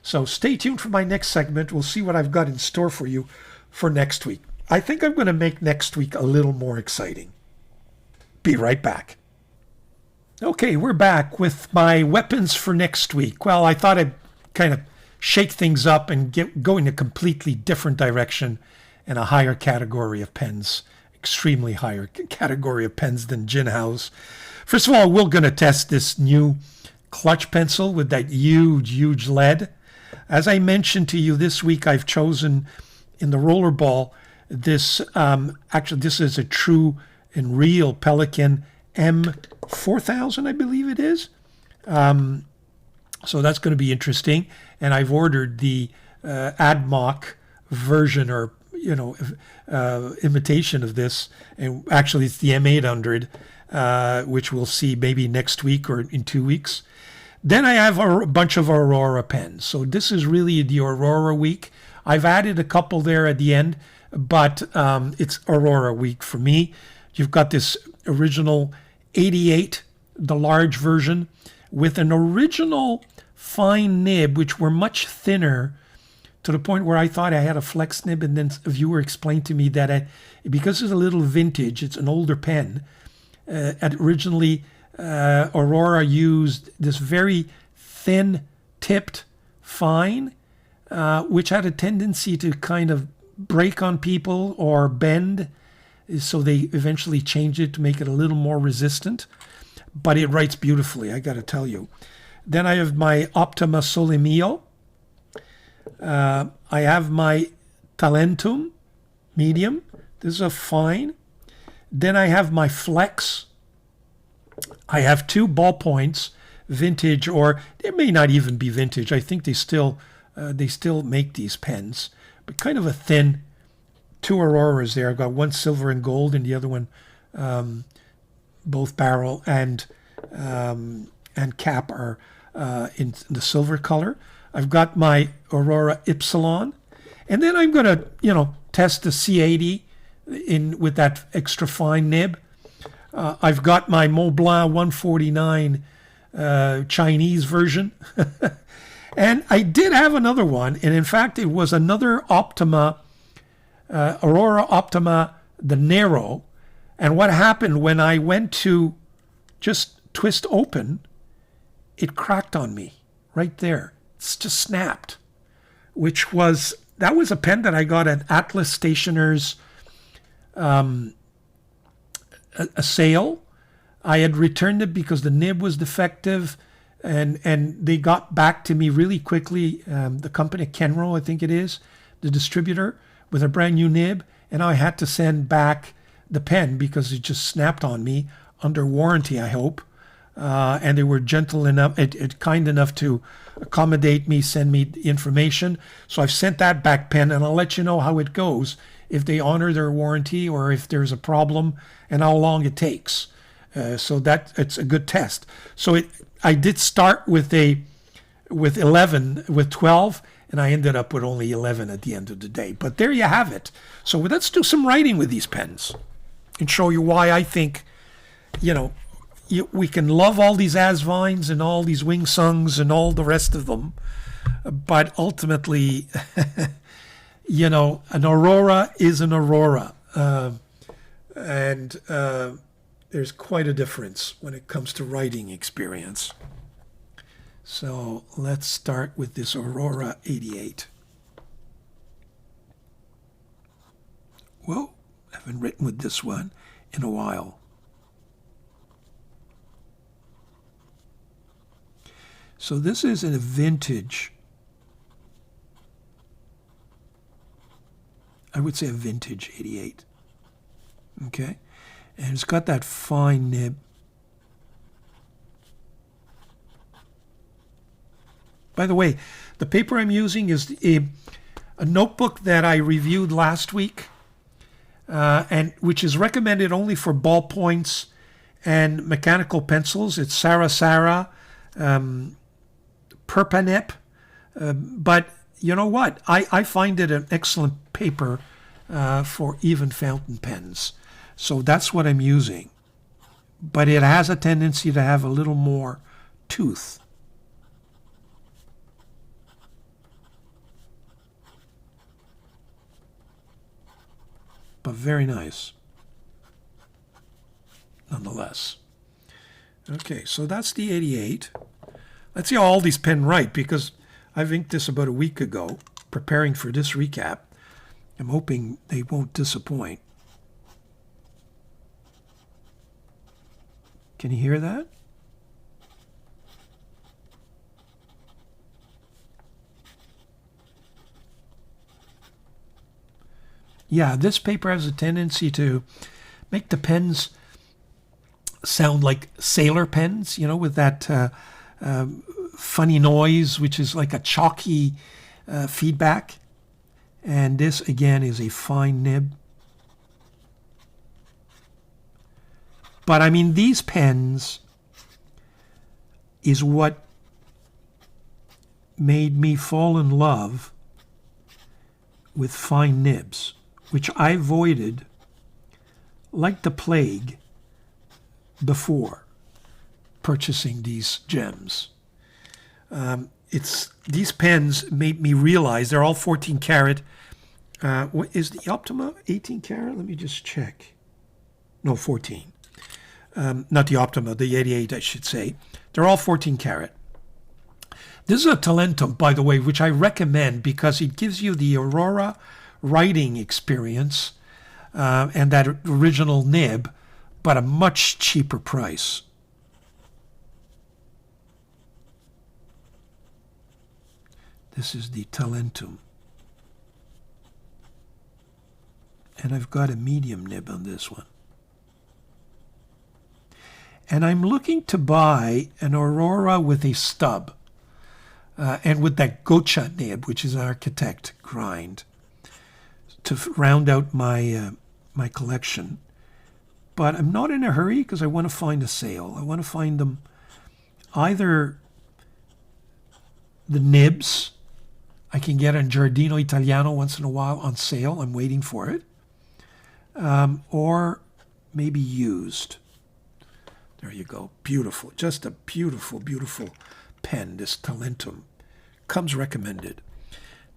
So stay tuned for my next segment. We'll see what I've got in store for you for next week. I think I'm going to make next week a little more exciting. Be right back. Okay, we're back with my weapons for next week. Well, I thought I'd kind of shake things up and go in a completely different direction and a higher category of pens. Extremely higher category of pens than Jinhao's. First of all, we're going to test this new clutch pencil with that huge lead. As I mentioned to you this week, I've chosen in the rollerball this, actually this is a true and real Pelikan M4000, I believe it is. So that's going to be interesting. And I've ordered the AdMock version, or imitation of this, and actually it's the M800, which we'll see maybe next week or in 2 weeks. Then I have a bunch of Aurora pens. So this is really the Aurora week. I've added a couple there at the end, but it's Aurora week for me. You've got this original 88, the large version, with an original fine nib, which were much thinner, to the point where I thought I had a flex nib, and then a viewer explained to me that because it's a little vintage, it's an older pen. Originally, Aurora used this very thin-tipped fine, which had a tendency to kind of break on people or bend. So they eventually changed it to make it a little more resistant. But it writes beautifully, I got to tell you. Then I have my Optima Sole Mio. I have my Talentum medium. This is a fine. Then I have my Flex. I have 2 ballpoints, vintage, or they may not even be vintage. I think they still make these pens, but kind of a thin. 2 Auroras there. I've got one silver and gold, and the other one, both barrel and cap are in the silver color. I've got my Aurora Ypsilon, and then I'm going to, test the C80 with that extra fine nib. I've got my Montblanc 149 Chinese version, and I did have another one, and in fact, it was another Optima. Aurora Optima, the Nero. And what happened when I went to just twist open, it cracked on me right there. It's just snapped, that was a pen that I got at Atlas Stationer's a sale. I had returned it because the nib was defective, and they got back to me really quickly. The company, Kenro, I think it is, the distributor, with a brand new nib, and I had to send back the pen because it just snapped on me, under warranty, I hope. and they were gentle enough, kind enough to accommodate me, send me information. So I've sent that back pen, and I'll let you know how it goes, if they honor their warranty or if there's a problem, and how long it takes. So that it's a good test. So I did start with 12, and I ended up with only 11 at the end of the day. But there you have it. So let's do some writing with these pens and show you why I think, we can love all these ASVINEs and all these Wing Sungs and all the rest of them, but ultimately, an Aurora is an Aurora, and there's quite a difference when it comes to writing experience. So let's start with this Aurora 88. Whoa, I haven't written with this one in a while. So this is a vintage, I would say a vintage 88, okay? And it's got that fine nib. By the way, the paper I'm using is a notebook that I reviewed last week, and which is recommended only for ballpoints and mechanical pencils. It's Sarah Perpanep, but you know what? I find it an excellent paper for even fountain pens. So that's what I'm using. But it has a tendency to have a little more tooth. But very nice, nonetheless. Okay, so that's the 88. Let's see how all these pen write, because I've inked this about a week ago, preparing for this recap. I'm hoping they won't disappoint. Can you hear that? Yeah, this paper has a tendency to make the pens sound like sailor pens, with that funny noise, which is like a chalky feedback. And this, again, is a fine nib. But, I mean, these pens is what made me fall in love with fine nibs, which I avoided like the plague before purchasing these gems. These pens made me realize they're all 14 karat. What is the Optima 18 karat? Let me just check. No, 14. Not the Optima, the 88, I should say. They're all 14 karat. This is a Talentum, by the way, which I recommend because it gives you the Aurora writing experience and that original nib, but a much cheaper price. This is the Talentum. And I've got a medium nib on this one. And I'm looking to buy an Aurora with a stub and with that Gocha nib, which is an architect grind, to round out my my collection. But I'm not in a hurry because I want to find a sale. I want to find them either the nibs I can get on Giardino Italiano once in a while on sale. I'm waiting for it. Or maybe used. There you go. Beautiful. Just a beautiful, beautiful pen, this Talentum. Comes recommended.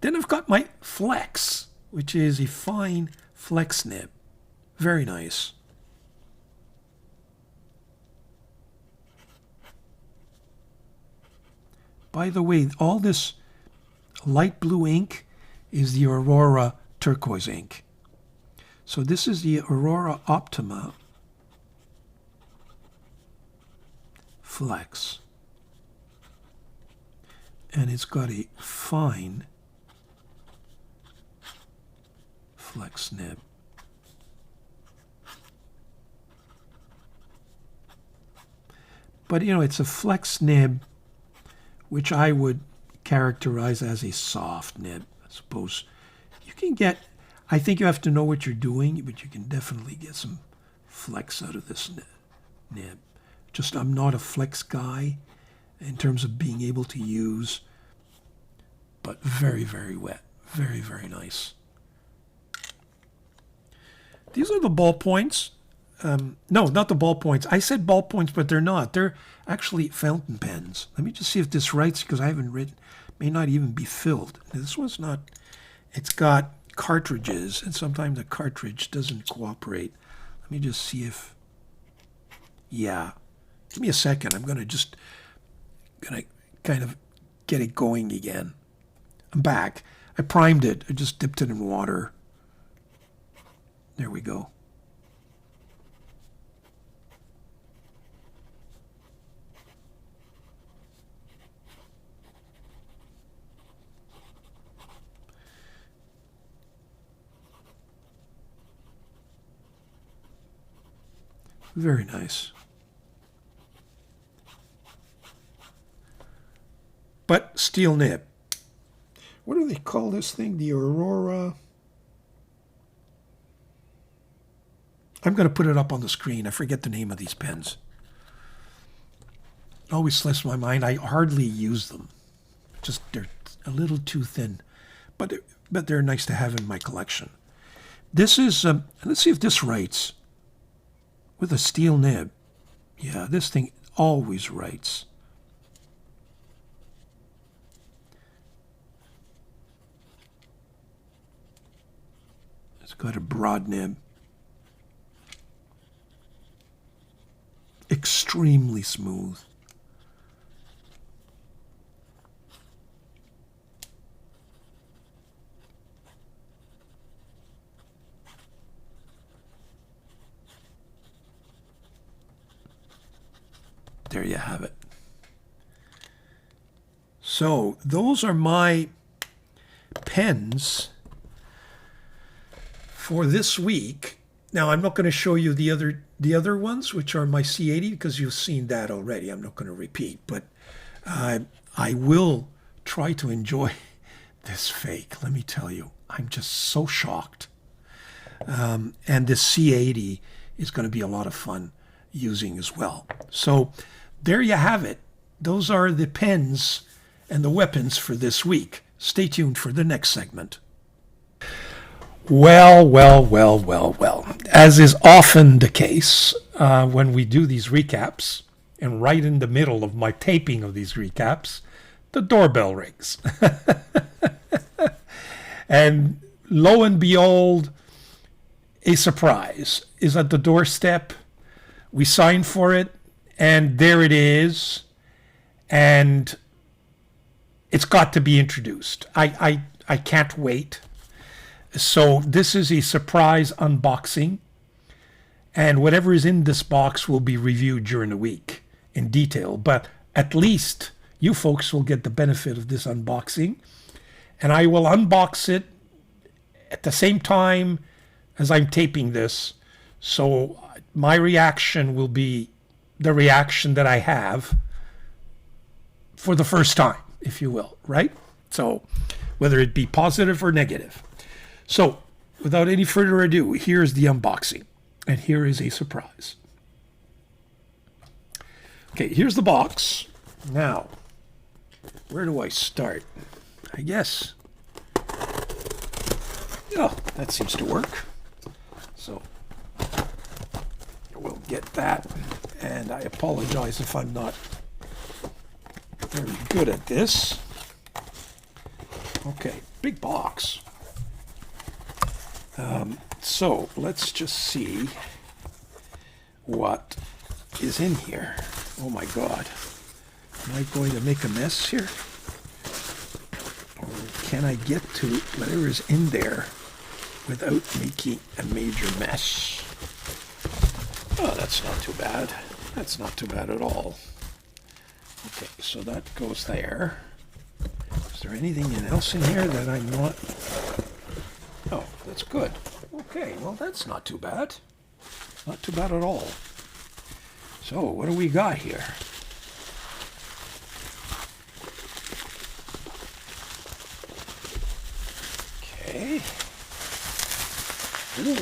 Then I've got my Flex, which is a fine flex nib. Very nice. By the way, all this light blue ink is the Aurora turquoise ink. So this is the Aurora Optima Flex. And it's got a fine flex nib. But, you know, it's a flex nib, which I would characterize as a soft nib. I suppose you can get, I think you have to know what you're doing, but you can definitely get some flex out of this nib. Just, I'm not a flex guy in terms of being able to use, but very, very wet. Very, very nice. These are the ballpoints. No, not the ballpoints. I said ballpoints, but they're not. They're actually fountain pens. Let me just see if this writes, because I haven't written. May not even be filled. This one's not. It's got cartridges, and sometimes the cartridge doesn't cooperate. Let me just see if. Yeah. Give me a second. I'm gonna kind of get it going again. I'm back. I primed it. I just dipped it in water. There we go. Very nice. But steel nib. What do they call this thing? The Aurora. I'm going to put it up on the screen. I forget the name of these pens. It always slips my mind. I hardly use them. Just they're a little too thin. But they're nice to have in my collection. This is, let's see if this writes. With a steel nib. Yeah, this thing always writes. It's got a broad nib. Extremely smooth. There you have it. So those are my pens for this week. Now I'm not going to show you the other ones, which are my C80, because you've seen that already. I'm not going to repeat, but I will try to enjoy this fake. Let me tell you, I'm just so shocked. And this C80 is going to be a lot of fun using as well. So there you have it. Those are the pens and the weapons for this week. Stay tuned for the next segment. Well. As is often the case when we do these recaps, and right in the middle of my taping of these recaps, the doorbell rings. And lo and behold, a surprise is at the doorstep. We sign for it, and there it is. And it's got to be introduced. I can't wait. So this is a surprise unboxing, and whatever is in this box will be reviewed during the week in detail, but at least you folks will get the benefit of this unboxing, and I will unbox it at the same time as I'm taping this, so my reaction will be the reaction that I have for the first time, if you will, right? So whether it be positive or negative. So, without any further ado, here's the unboxing. And here is a surprise. Okay, here's the box. Now, where do I start? I guess. Oh, that seems to work. So, we'll get that. And I apologize if I'm not very good at this. Okay, big box. So let's just see what is in here. Oh my God. Am I going to make a mess here? Or can I get to whatever is in there without making a major mess? Oh, that's not too bad. That's not too bad at all. Okay, so that goes there. Is there anything else in here that I'm not... Oh, that's good. Okay, well, that's not too bad. Not too bad at all. So, what do we got here? Okay. Ooh.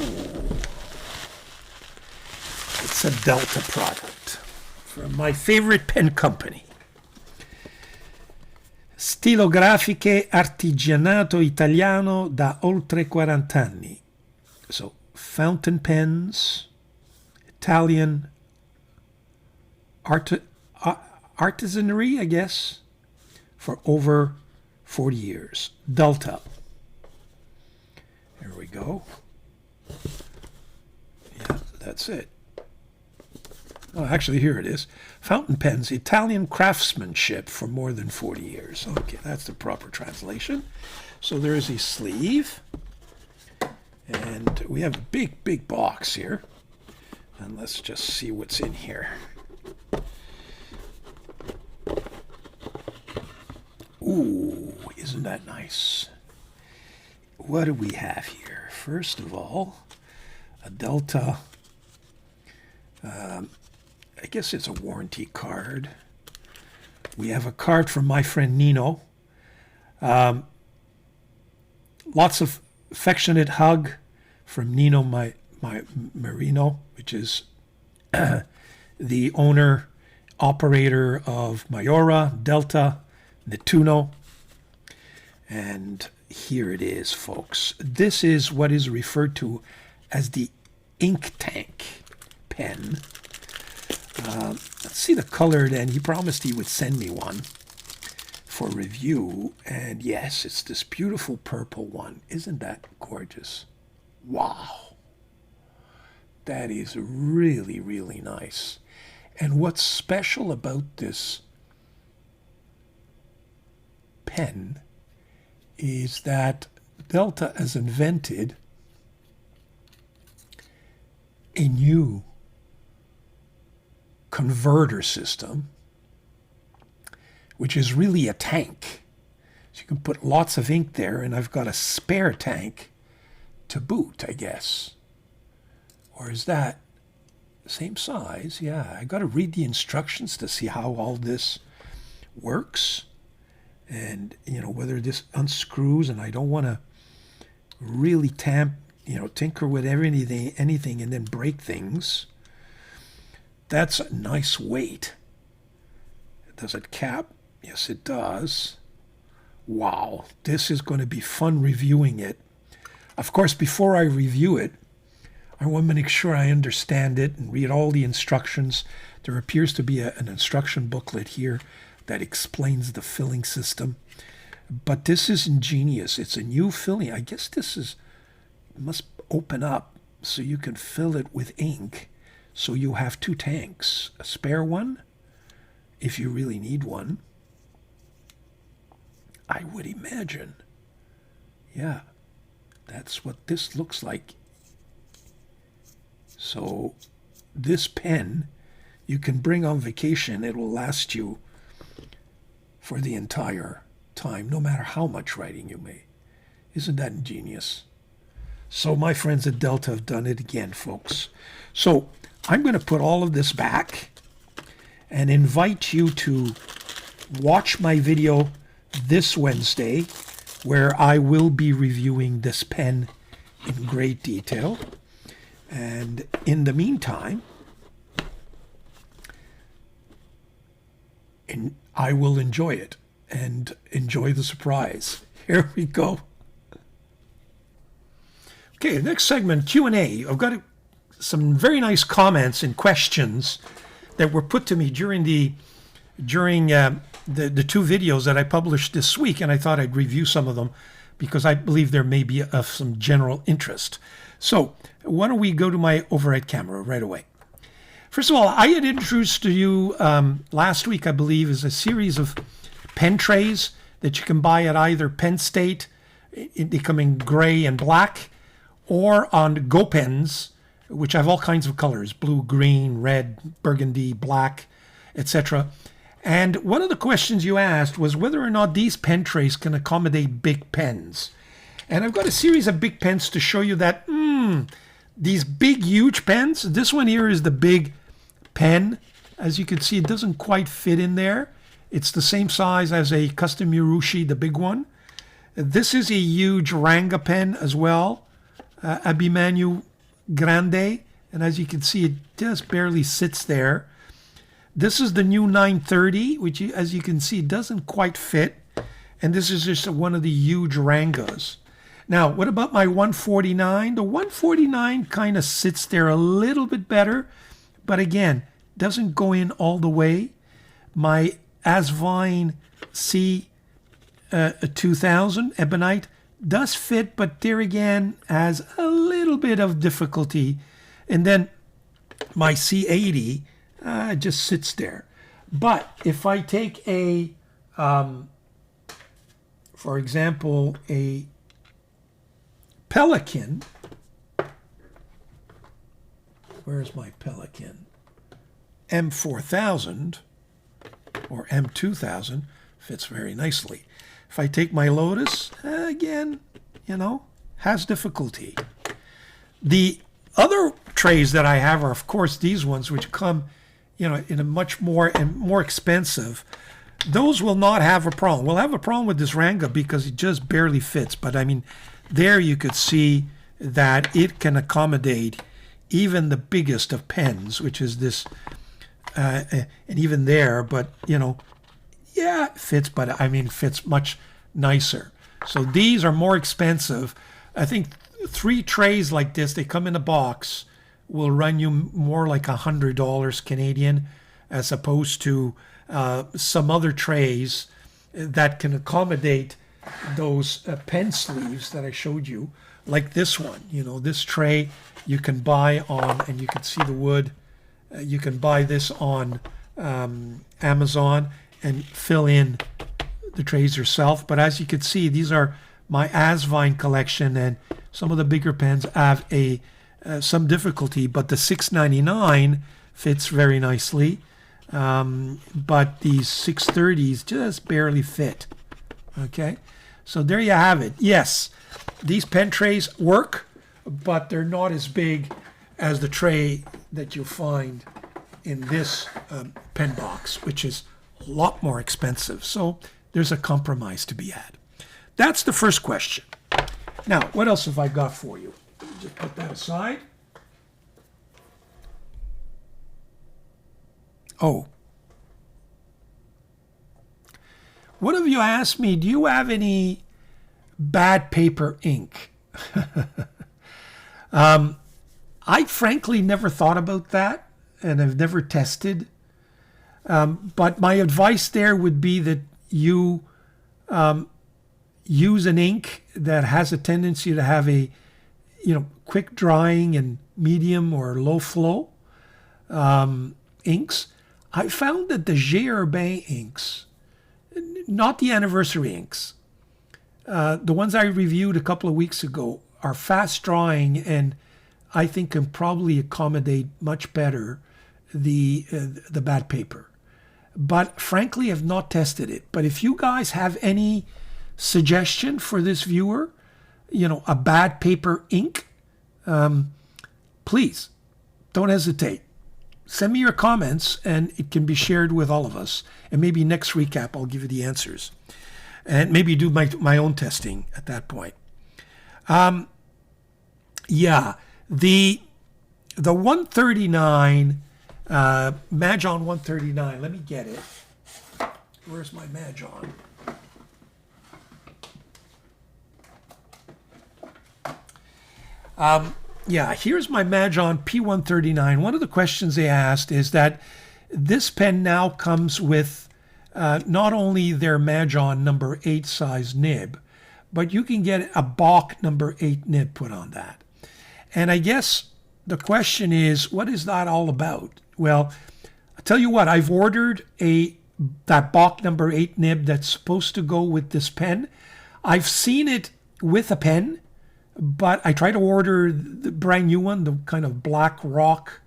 It's a Delta product from my favorite pen company. Stilografiche artigianato italiano da oltre 40 anni. So, fountain pens, Italian artisanry, I guess, for over 40 years. Delta. Here we go. Yeah, that's it. Oh, actually, here it is. Fountain pens, Italian craftsmanship for more than 40 years. Okay, that's the proper translation. So there's a sleeve. And we have a big, big box here. And let's just see what's in here. Ooh, isn't that nice? What do we have here? First of all, a Delta. I guess it's a warranty card. We have a card from my friend Nino. Lots of affectionate hug from Nino my Marino, which is the owner, operator of Mayora, Delta, Nettuno. And here it is, folks. This is what is referred to as the ink tank pen. Let's see the colored, and he promised he would send me one for review. And yes, it's this beautiful purple one. Isn't that gorgeous? Wow. That is really, really nice. And what's special about this pen is that Delta has invented a new converter system, which is really a tank. So you can put lots of ink there, and I've got a spare tank to boot, I guess. Or is that same size? Yeah, I got to read the instructions to see how all this works. And, you know, whether this unscrews, and I don't want to really tinker with anything and then break things. That's a nice weight. Does it cap? Yes, it does. Wow, this is going to be fun reviewing it. Of course, before I review it, I want to make sure I understand it and read all the instructions. There appears to be an instruction booklet here that explains the filling system. But this is ingenious. It's a new filling. I guess must open up so you can fill it with ink. So you have two tanks, a spare one, if you really need one. I would imagine. Yeah, that's what this looks like. So this pen, you can bring on vacation. It will last you for the entire time, no matter how much writing you may. Isn't that ingenious? So my friends at Delta have done it again, folks. So I'm going to put all of this back and invite you to watch my video this Wednesday, where I will be reviewing this pen in great detail. And in the meantime, I will enjoy it and enjoy the surprise. Here we go. Okay, next segment, Q&A. I've got some very nice comments and questions that were put to me during the two videos that I published this week, and I thought I'd review some of them because I believe there may be of some general interest. So why don't we go to my overhead camera right away. First of all, I had introduced to you last week, I believe, is a series of pen trays that you can buy at either Penn State, they come in gray and black, or on Go Pens, which have all kinds of colors, blue, green, red, burgundy, black, etc. And one of the questions you asked was whether or not these pen trays can accommodate big pens. And I've got a series of big pens to show you that, these big, huge pens, this one here is the big pen. As you can see, it doesn't quite fit in there. It's the same size as a custom Urushi, the big one. This is a huge Ranga pen as well, Abhimanyu Grande, and as you can see, it just barely sits there. This is the new 930, which, as you can see, doesn't quite fit, and this is just one of the huge Rangas. Now, what about my 149? The 149 kind of sits there a little bit better, but again, doesn't go in all the way. My ASVINE C 2000 Ebonite does fit, but there again has a little bit of difficulty. And then my C80 just sits there. But if I take a, for example, a Pelican, where's my Pelican? M4000 or M2000 fits very nicely. If I take my Lotus, again, you know, has difficulty. The other trays that I have are, of course, these ones, which come, you know, in a much more and more expensive. Those will not have a problem. We'll have a problem with this Ranga because it just barely fits. But I mean, there you could see that it can accommodate even the biggest of pens, which is this, and even there, but, you know, yeah, it fits, but I mean, fits much nicer. So these are more expensive. I think 3 trays like this, they come in a box, will run you more like $100 Canadian, as opposed to some other trays that can accommodate those pen sleeves that I showed you, like this one. You know, this tray you can buy on, and you can see the wood. You can buy this on Amazon and fill in the trays yourself. But as you can see, these are my ASVINE collection, and some of the bigger pens have a some difficulty, but the 699 fits very nicely. But these 630s just barely fit. Okay, so there you have it. Yes, these pen trays work, but they're not as big as the tray that you'll find in this pen box, which is a lot more expensive. So there's a compromise to be had. That's the first question. Now, what else have I got for you? Let me just put that aside. Oh. One of you asked me, do you have any bad paper ink? I frankly never thought about that, and I've never tested. But my advice there would be that you use an ink that has a tendency to have a, you know, quick drying and medium or low flow inks. I found that the Urbain inks, not the anniversary inks, the ones I reviewed a couple of weeks ago, are fast drying, and I think can probably accommodate much better the bad paper. But frankly, I've not tested it. But if you guys have any suggestion for this viewer, you know, a bad paper ink, please don't hesitate. Send me your comments, and it can be shared with all of us. And maybe next recap, I'll give you the answers, and maybe do my own testing at that point. Yeah, the 139, Majon 139. Let me get it. Where's my Majon? Yeah, here's my Majon P139. One of the questions they asked is that this pen now comes with not only their Majon number 8 size nib, but you can get a Bach number 8 nib put on that. And I guess the question is, what is that all about? Well, I'll tell you what, I've ordered that Bach number 8 nib that's supposed to go with this pen. I've seen it with a pen, but I tried to order the brand new one, the kind of black rock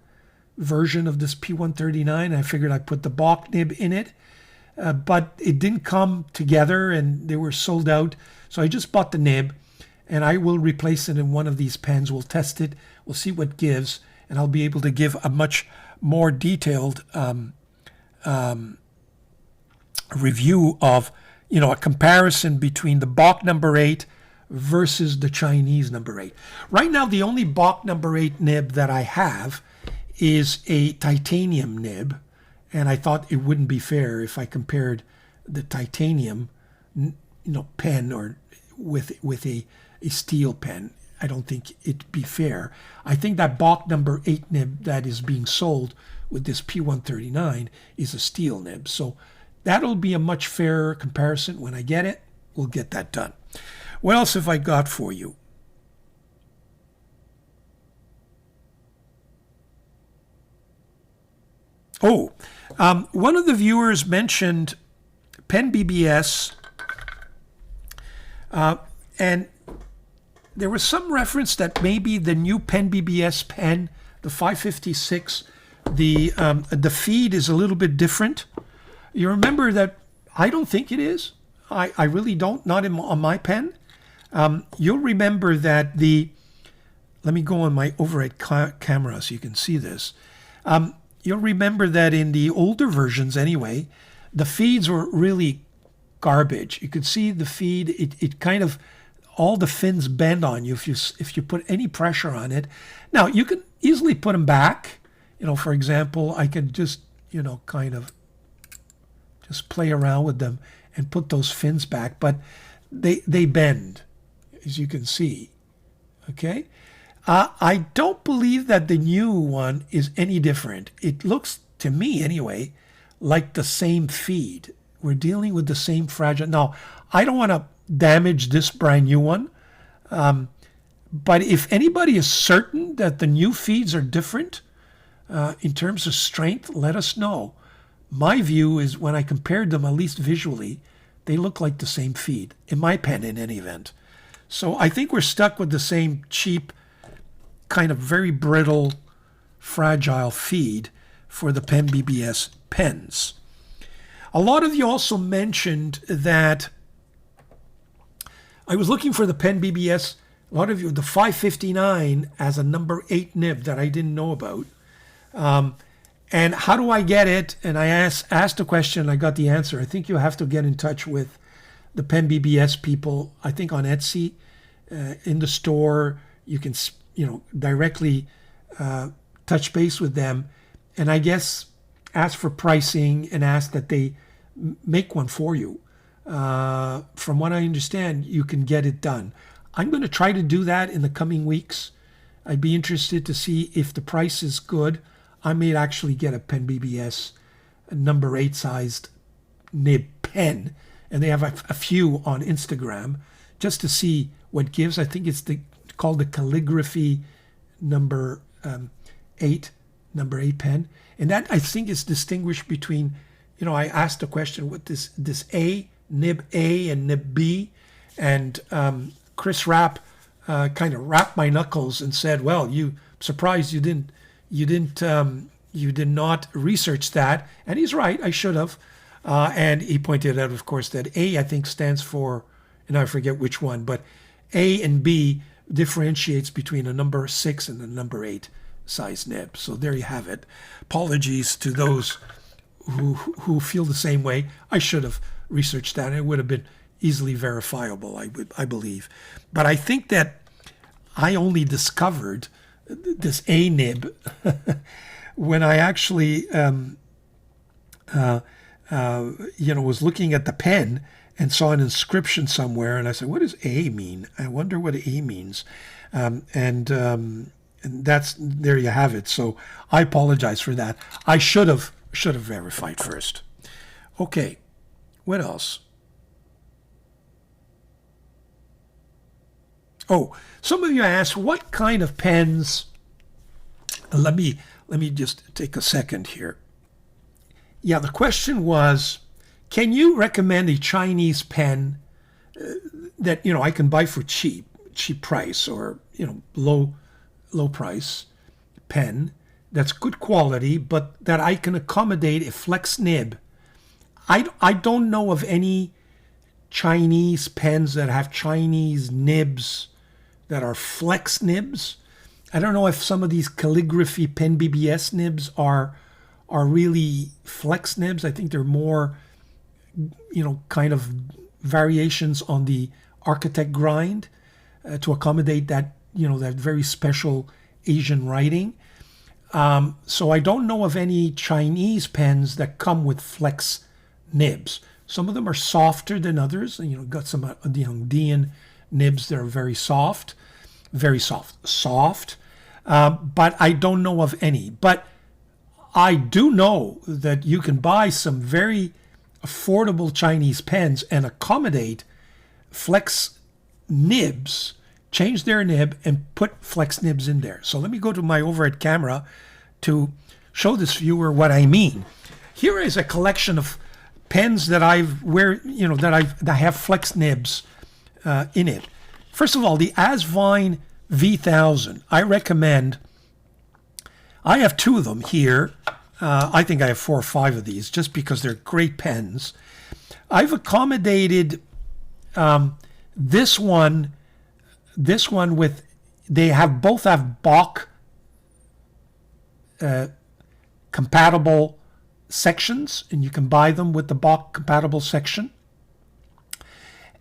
version of this P139. I figured I'd put the Bach nib in it, but it didn't come together and they were sold out. So I just bought the nib, and I will replace it in one of these pens. We'll test it. We'll see what gives, and I'll be able to give a much more detailed review of, a comparison between the Bach number 8 versus the Chinese number 8. Right now, the only Bach number 8 nib that I have is a titanium nib, and I thought it wouldn't be fair if I compared the titanium, pen or with a steel pen. I don't think it'd be fair. I think that Bach number 8 nib that is being sold with this P139 is a steel nib. So that'll be a much fairer comparison. When I get it, we'll get that done. What else have I got for you? Oh, one of the viewers mentioned Pen BBS, and there was some reference that maybe the new Pen BBS pen, the 556, the feed is a little bit different. You remember that? I don't think it is. I really don't, not on my pen. You'll remember that let me go on my overhead camera so you can see this. You'll remember that in the older versions anyway, the feeds were really garbage. You could see the feed, it kind of, all the fins bend on you if you put any pressure on it. Now, you can easily put them back. For example, I could just, kind of just play around with them and put those fins back, but they bend, as you can see. Okay? I don't believe that the new one is any different. It looks, to me anyway, like the same feed. We're dealing with the same fragile. Now, I don't want to damage this brand new one, but if anybody is certain that the new feeds are different in terms of strength, let us know. My view is when I compared them, at least visually, they look like the same feed, in my pen in any event. So I think we're stuck with the same cheap, kind of very brittle, fragile feed for the Pen BBS pens. A lot of you also mentioned that I was looking for the Pen BBS, a lot of you, the 559 as a number 8 nib that I didn't know about. And how do I get it? And I asked the question, I got the answer. I think you have to get in touch with the Pen BBS people, I think on Etsy, in the store. You can, directly touch base with them. And I guess ask for pricing and ask that they make one for you. From what I understand, you can get it done. I'm going to try to do that in the coming weeks. I'd be interested to see if the price is good. I may actually get a Pen BBS number 8 sized nib pen, and they have a few on Instagram just to see what gives. I think it's called the calligraphy number 8 pen, and that I think is distinguished between. I asked the question what this nib A and nib B, and Chris Rapp kind of rapped my knuckles and said, "Well, surprised you did not research that," and he's right. I should have. And he pointed out, of course, that A I think stands for, and I forget which one, but A and B differentiates between a number 6 and a number 8 size nib. So there you have it. Apologies to those who feel the same way. I should have researched that. It would have been easily verifiable, I believe. But I think that I only discovered this A nib when I actually was looking at the pen and saw an inscription somewhere, and I said, what does A mean? I wonder what A means. And that's, there you have it. So I apologize for that. I should have verified first. Okay, what else? Oh, some of you asked what kind of pens. Let me just take a second here. Yeah, the question was, can you recommend a Chinese pen that I can buy for cheap price, or low price pen that's good quality, but that I can accommodate a flex nib? I don't know of any Chinese pens that have Chinese nibs that are flex nibs. I don't know if some of these calligraphy Pen BBS nibs are really flex nibs. I think they're more, kind of variations on the architect grind to accommodate that, that very special Asian writing. So I don't know of any Chinese pens that come with flex nibs. Some of them are softer than others. Got some Dieman nibs that are very soft, soft. But I don't know of any. But I do know that you can buy some very affordable Chinese pens and accommodate flex nibs, change their nib and put flex nibs in there. So let me go to my overhead camera to show this viewer what I mean. Here is a collection of pens that that have flex nibs in it. First of all, the ASVINE V1000. I recommend. I have 2 of them here. I think I have 4 or 5 of these just because they're great pens. I've accommodated this one with, both have Bach compatible sections, and you can buy them with the Bach compatible section.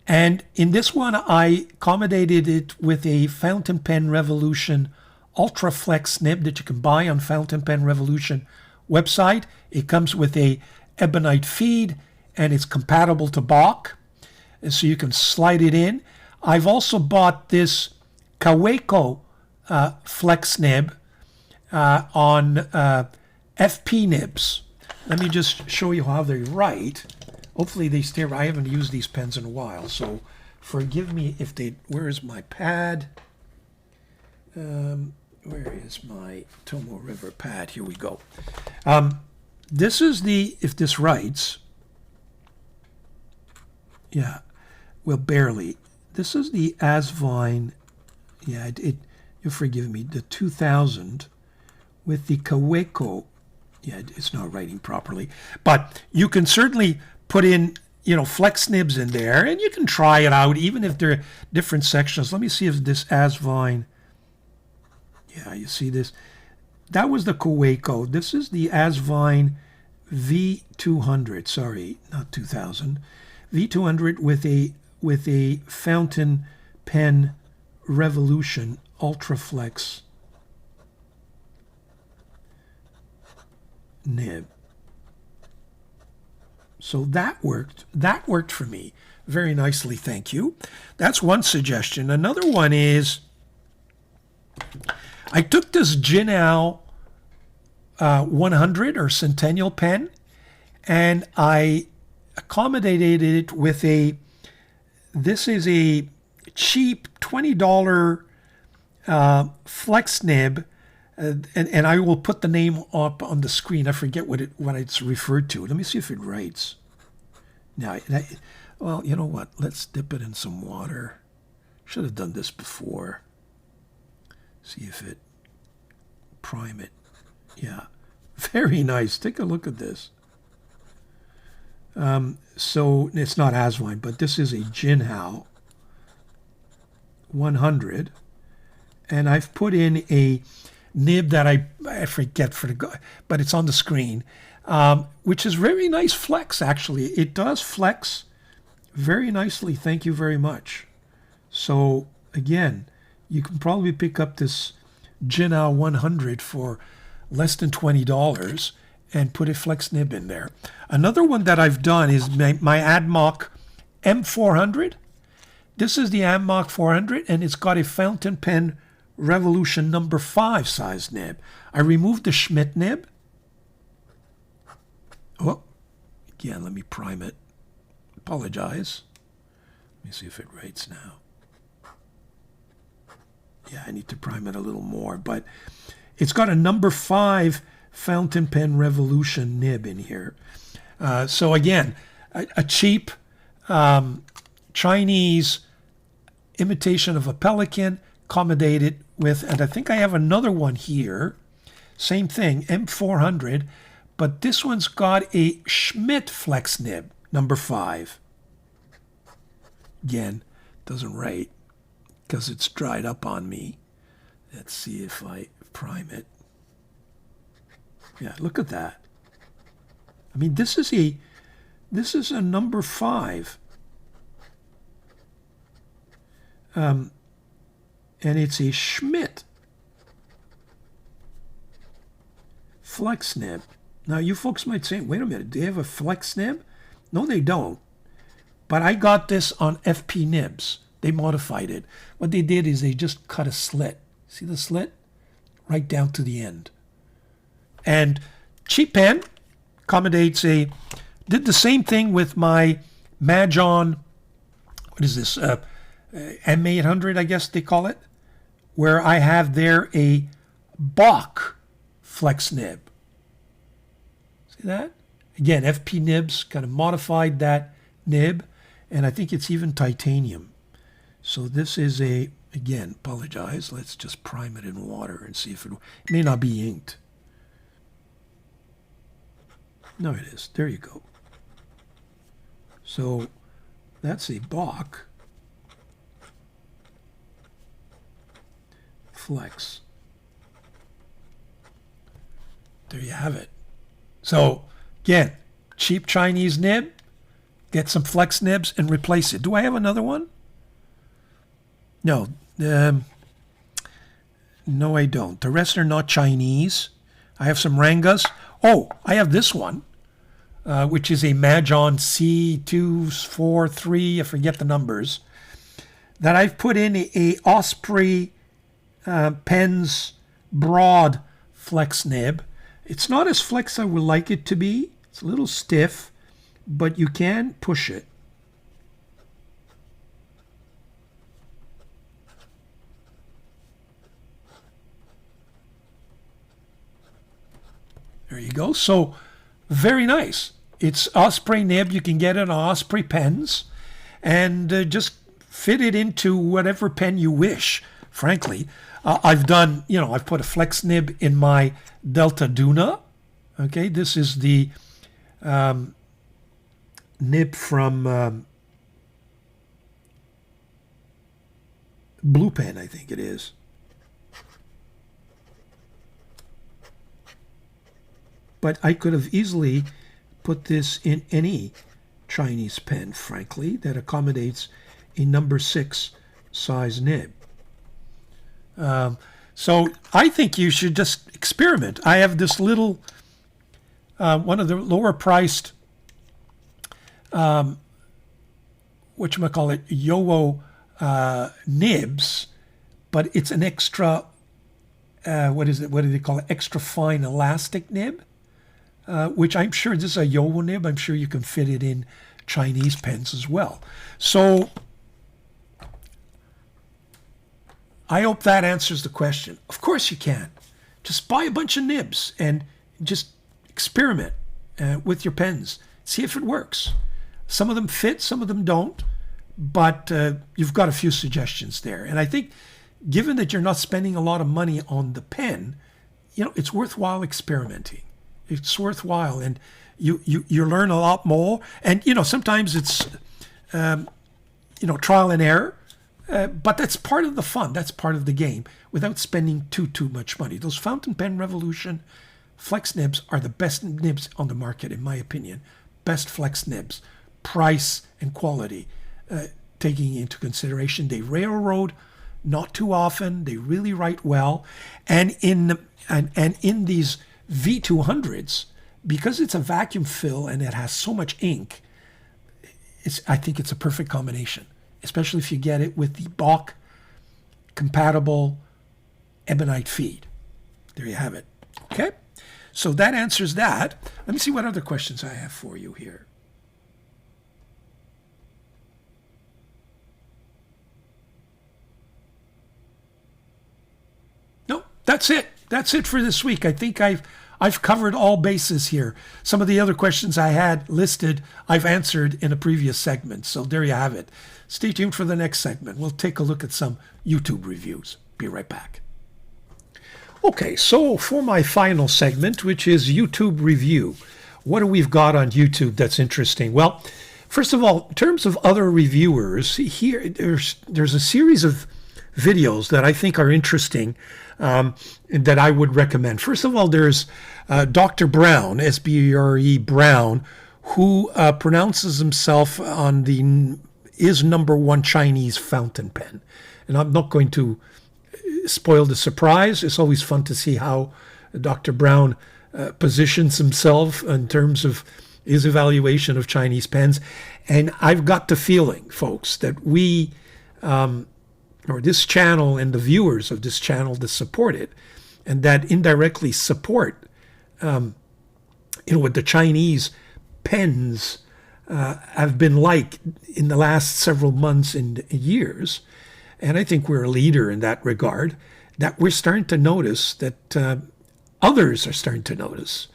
And in this one, I accommodated it with a Fountain Pen Revolution Ultra Flex nib that you can buy on Fountain Pen Revolution website. It comes with a ebonite feed and it's compatible to Bach, and so you can slide it in. I've also bought this Kaweco Flex nib on FP nibs. Let me just show you how they write. Hopefully they stay. I haven't used these pens in a while, so forgive me if they. Where is my pad? Where is my Tomo River pad? Here we go. This is the, if this writes, yeah, well, barely. This is the ASVINE, yeah, you'll forgive me, the 2000 with the Kaweco. Yeah, it's not writing properly, but you can certainly put in, flex nibs in there, and you can try it out, even if they're different sections. Let me see if this ASVINE, yeah, you see this? That was the Kaweco. This is the ASVINE V200. Sorry, not 2000. V200 with a Fountain Pen Revolution Ultra Flex nib. So that worked. That worked for me very nicely. Thank you. That's one suggestion. Another one is, I took this Jinao 100 or Centennial pen, and I accommodated it with this is a cheap $20 flex nib, and I will put the name up on the screen. I forget what it's referred to. Let me see if it writes. Now, well, you know what? Let's dip it in some water. Should have done this before. See if it, prime it. Yeah, very nice. Take a look at this. So it's not ASVINE, but this is a Jinhao 100, and I've put in a nib that I forget but it's on the screen, which is very nice flex. Actually, it does flex very nicely. Thank you very much. So again, you can probably pick up this Jinhao 100 for less than $20 and put a flex nib in there. Another one that I've done is my AdMock M400. This is the AdMock 400, and it's got a Fountain Pen Revolution number 5 size nib. I removed the Schmidt nib. Oh, again, let me prime it. Apologize. Let me see if it writes now. Yeah, I need to prime it a little more, but it's got a number 5 Fountain Pen Revolution nib in here. So again, a cheap Chinese imitation of a Pelican, accommodated with, and I think I have another one here, same thing, M400, but this one's got a Schmidt flex nib, number 5. Again, doesn't write because it's dried up on me. Let's see if I prime it. Yeah, look at that. I mean, this is a number 5 And it's a Schmidt flex nib. Now, you folks might say, wait a minute, do they have a flex nib? No, they don't. But I got this on FP nibs. They modified it. What they did is they just cut a slit. See the slit? Right down to the end. And cheap pen accommodates a... Did the same thing with my Majon, what is this, M800, I guess they call it, where I have there a Bach flex nib. See that? Again, FP nibs kind of modified that nib, and I think it's even titanium. So this is a, again, apologize, let's just prime it in water and see if it may not be inked. No, it is. There you go. So that's a Bach flex. There you have it. So again, cheap Chinese nib, get some flex nibs and replace it. Do I have another one? No. No, I don't. The rest are not Chinese. I have some Rangas. Oh, I have this one, which is a Majon C243, I forget the numbers, that I've put in a Osprey Pens Broad flex nib. It's not as flex I would like it to be. It's a little stiff, but you can push it. There you go. So very nice. It's Osprey nib. You can get it on Osprey pens and just fit it into whatever pen you wish, frankly. I've done, I've put a flex nib in my Delta Duna. Okay, this is the nib from Blue Pen, I think it is. But I could have easily put this in any Chinese pen, frankly, that accommodates a number 6 size nib. So I think you should just experiment. I have this little, one of the lower priced, whatchamacallit, Yowo nibs, but it's an extra, what do they call it? Extra fine elastic nib, which I'm sure this is a Yowo nib. I'm sure you can fit it in Chinese pens as well. So I hope that answers the question. Of course you can. Just buy a bunch of nibs and just experiment with your pens. See if it works. Some of them fit, some of them don't, but you've got a few suggestions there. And I think given that you're not spending a lot of money on the pen, it's worthwhile experimenting. It's worthwhile, and you learn a lot more. And sometimes it's trial and error. But that's part of the fun. That's part of the game without spending too much money. Those Fountain Pen Revolution flex nibs are the best nibs on the market, in my opinion. Best flex nibs. Price and quality taking into consideration. They railroad not too often. They really write well. And in these V200s, because it's a vacuum fill and it has so much ink, I think it's a perfect combination. Especially if you get it with the Bach compatible ebonite feed. There you have it. Okay? So that answers that. Let me see what other questions I have for you here. No, that's it. That's it for this week. I think I've covered all bases here. Some of the other questions I had listed, I've answered in a previous segment. So there you have it. Stay tuned for the next segment. We'll take a look at some YouTube reviews. Be right back. Okay, so for my final segment, which is YouTube review, what do we've got on YouTube that's interesting? Well, first of all, in terms of other reviewers, here there's a series of videos that I think are interesting that I would recommend. First of all, there's Dr. Brown, SBRE Brown, who pronounces himself on the is #1 Chinese fountain pen. And I'm not going to spoil the surprise. It's always fun to see how Dr. Brown positions himself in terms of his evaluation of Chinese pens. And I've got the feeling, folks, that we, or this channel and the viewers of this channel that support it, and that indirectly support, what the Chinese pens have been like in the last several months and years, and I think we're a leader in that regard, that we're starting to notice that others are starting to notice,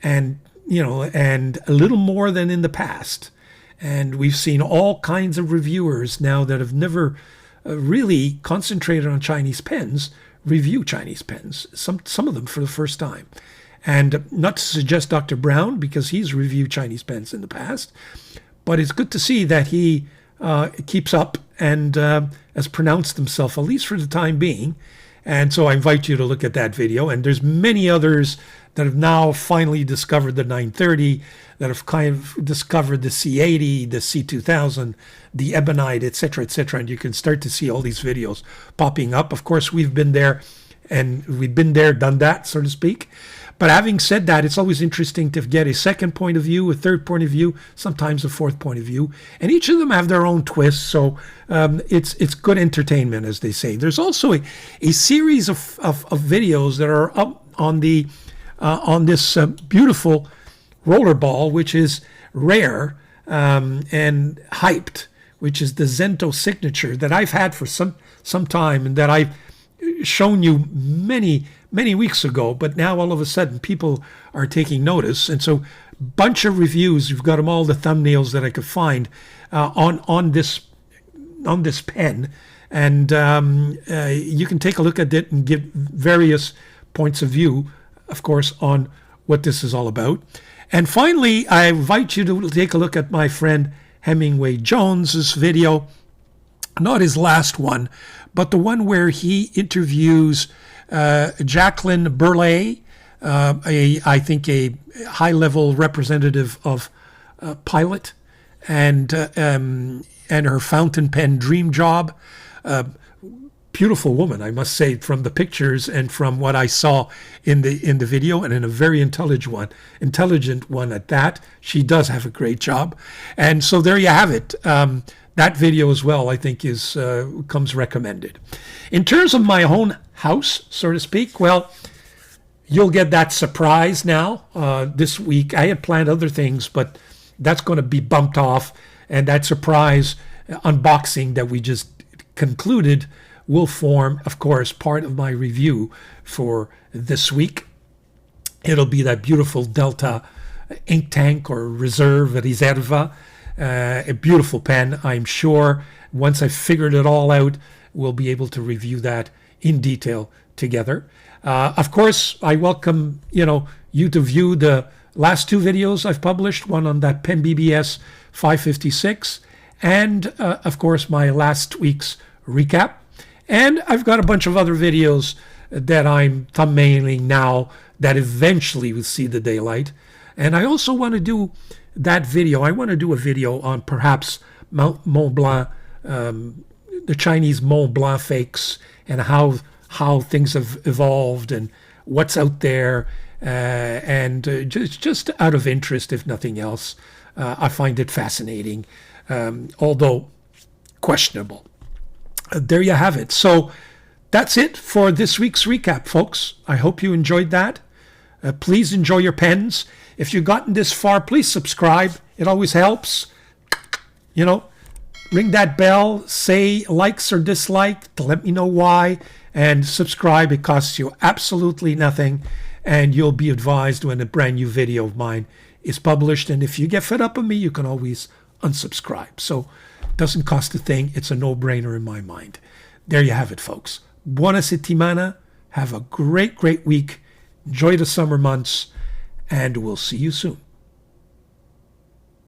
and and a little more than in the past. And we've seen all kinds of reviewers now that have never really concentrated on Chinese pens review Chinese pens, some of them for the first time. And not to suggest Dr. Brown, because he's reviewed Chinese pens in the past, but it's good to see that he keeps up and has pronounced himself, at least for the time being. And so I invite you to look at that video. And there's many others that have now finally discovered the 930, that have kind of discovered the C80, the C2000, the Ebonite, etc., etc. And you can start to see all these videos popping up. Of course, we've been there, and we've been there, done that, so to speak. But having said that, it's always interesting to get a second point of view, a third point of view, sometimes a fourth point of view. And each of them have their own twists, so it's good entertainment, as they say. There's also a series of videos that are up on the on this beautiful roller ball, which is rare and hyped, which is the Zento signature that I've had for some time, and that I've shown you many weeks ago, but now all of a sudden people are taking notice. And so bunch of reviews, you've got them all, the thumbnails that I could find on this pen, and you can take a look at it and give various points of view, of course, on what this is all about. And finally, I invite you to take a look at my friend Hemingway Jones's video, not his last one, but the one where he interviews Jacqueline Burley, I think a high-level representative of Pilot, and her fountain pen dream job. Beautiful woman, I must say, from the pictures and from what I saw in the video, and in a very intelligent one at that. She does have a great job, and so there you have it. That video as well, I think, comes recommended. In terms of my own house, so to speak, well, you'll get that surprise now this week. I had planned other things, but that's going to be bumped off, and that surprise unboxing that we just concluded will form, of course, part of my review for this week. It'll be that beautiful Delta ink tank, or Reserve Riserva, a beautiful pen. I'm sure once I've figured it all out, we'll be able to review that in detail together. Of course, I welcome you to view the last two videos I've published, one on that Pen BBS 556, and of course my last week's recap. And I've got a bunch of other videos that I'm thumbnailing now that eventually will see the daylight. And I also want to do that video. I want to do a video on perhaps Mont Blanc, the Chinese Mont Blanc fakes, and how things have evolved and what's out there. And just out of interest, if nothing else, I find it fascinating, although questionable. There you have it. So that's it for this week's recap, folks. I hope you enjoyed that. Please enjoy your pens. If you've gotten this far, please subscribe. It always helps. Ring that bell, say likes or dislike to let me know why, and subscribe. It costs you absolutely nothing, and you'll be advised when a brand new video of mine is published. And if you get fed up with me, you can always unsubscribe. So it doesn't cost a thing. It's a no-brainer in my mind. There you have it, folks. Buona settimana. Have a great week. Enjoy the summer months, and we'll see you soon.